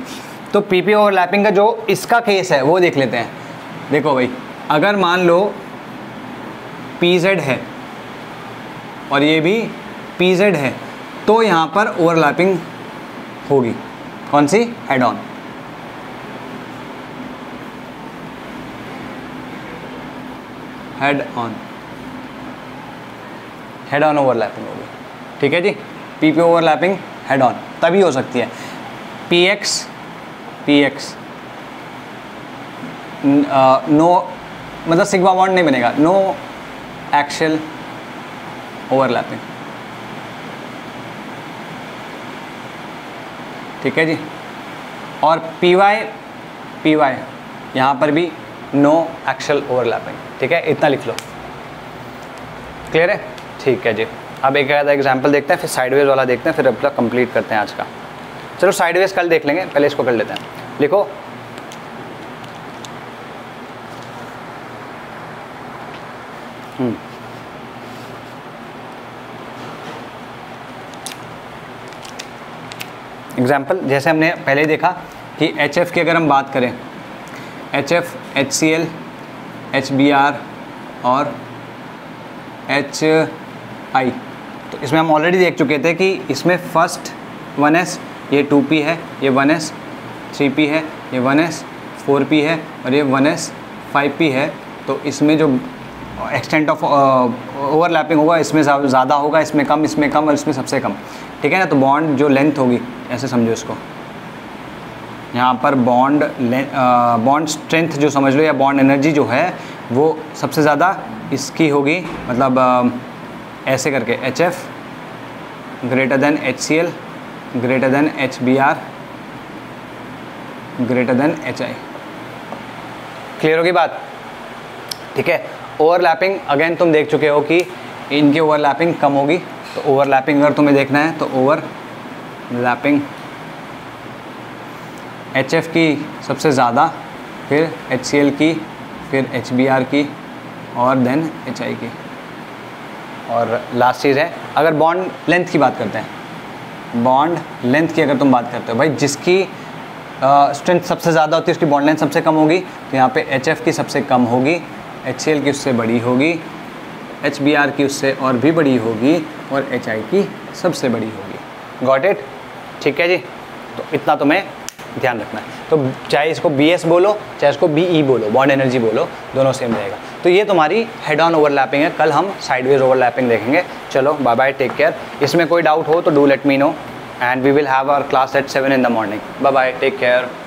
तो PP ओवरलैपिंग का जो इसका केस है वो देख लेते हैं। देखो भाई, अगर मान लो PZ है और ये भी PZ है तो यहाँ पर ओवरलैपिंग होगी, कौन सी, head on. Head on, head on overlapping होगी, ठीक है जी। PP ओवरलैपिंग हेड ऑन तभी हो सकती है। PX नो, मतलब सिग्मा बॉन्ड नहीं बनेगा, नो एक्सियल ओवरलैपिंग, ठीक है जी। और PY यहाँ पर भी नो एक्सियल ओवरलैपिंग, ठीक है, इतना लिख लो, क्लियर है, ठीक है जी। अब एक आधा एग्जाम्पल देखते हैं, फिर साइडवेज वाला देखते हैं, फिर अपना कंप्लीट करते हैं आज का। चलो साइडवेज कल देख लेंगे, पहले इसको कर लेते हैं। लिखो एग्जाम्पल, जैसे हमने पहले ही देखा कि HF की अगर हम बात करें, HF HCl HBr और HI, तो इसमें हम ऑलरेडी देख चुके थे कि इसमें फर्स्ट 1s, ये 2p है, ये 1s 3p है, ये 1s 4p है और ये 1s 5p है। तो इसमें जो एक्सटेंट ऑफ ओवरलैपिंग होगा, इसमें ज़्यादा होगा, इसमें कम और इसमें सबसे कम, ठीक है ना। तो बॉन्ड जो लेंथ होगी, ऐसे समझो इसको, यहाँ पर बॉन्ड स्ट्रेंथ जो समझ लो या बॉन्ड एनर्जी जो है वो सबसे ज़्यादा इसकी होगी, मतलब ऐसे करके HF greater than HCl greater than HBr greater than HI। Clear होगी बात, ठीक है। ओवरलैपिंग अगेन तुम देख चुके हो कि इनकी ओवरलैपिंग कम होगी, तो ओवरलैपिंग अगर तुम्हें देखना है तो ओवरलैपिंग HF की सबसे ज़्यादा, फिर HCl की, फिर HBr की और देन HI की। और लास्ट चीज़ है, अगर बॉन्ड लेंथ की बात करते हैं, बॉन्ड लेंथ की अगर तुम बात करते हो भाई, जिसकी स्ट्रेंथ सबसे ज़्यादा होती है उसकी बॉन्ड लेंथ सबसे कम होगी, तो यहाँ पे HF की सबसे कम होगी, HCl की उससे बड़ी होगी, HBr की उससे और भी बड़ी होगी और HI की सबसे बड़ी होगी। गॉट इट, ठीक है जी। तो इतना तुम्हें ध्यान रखना है। तो चाहे इसको BS बोलो चाहे इसको BE बोलो, बॉन्ड एनर्जी बोलो, दोनों सेम रहेगा। तो ये तुम्हारी हेड ऑन ओवरलैपिंग है। कल हम साइडवेज ओवरलैपिंग देखेंगे। चलो बाय बाय, टेक केयर। इसमें कोई डाउट हो तो do let me know and we will have our class at 7 in the morning. Bye bye, take care.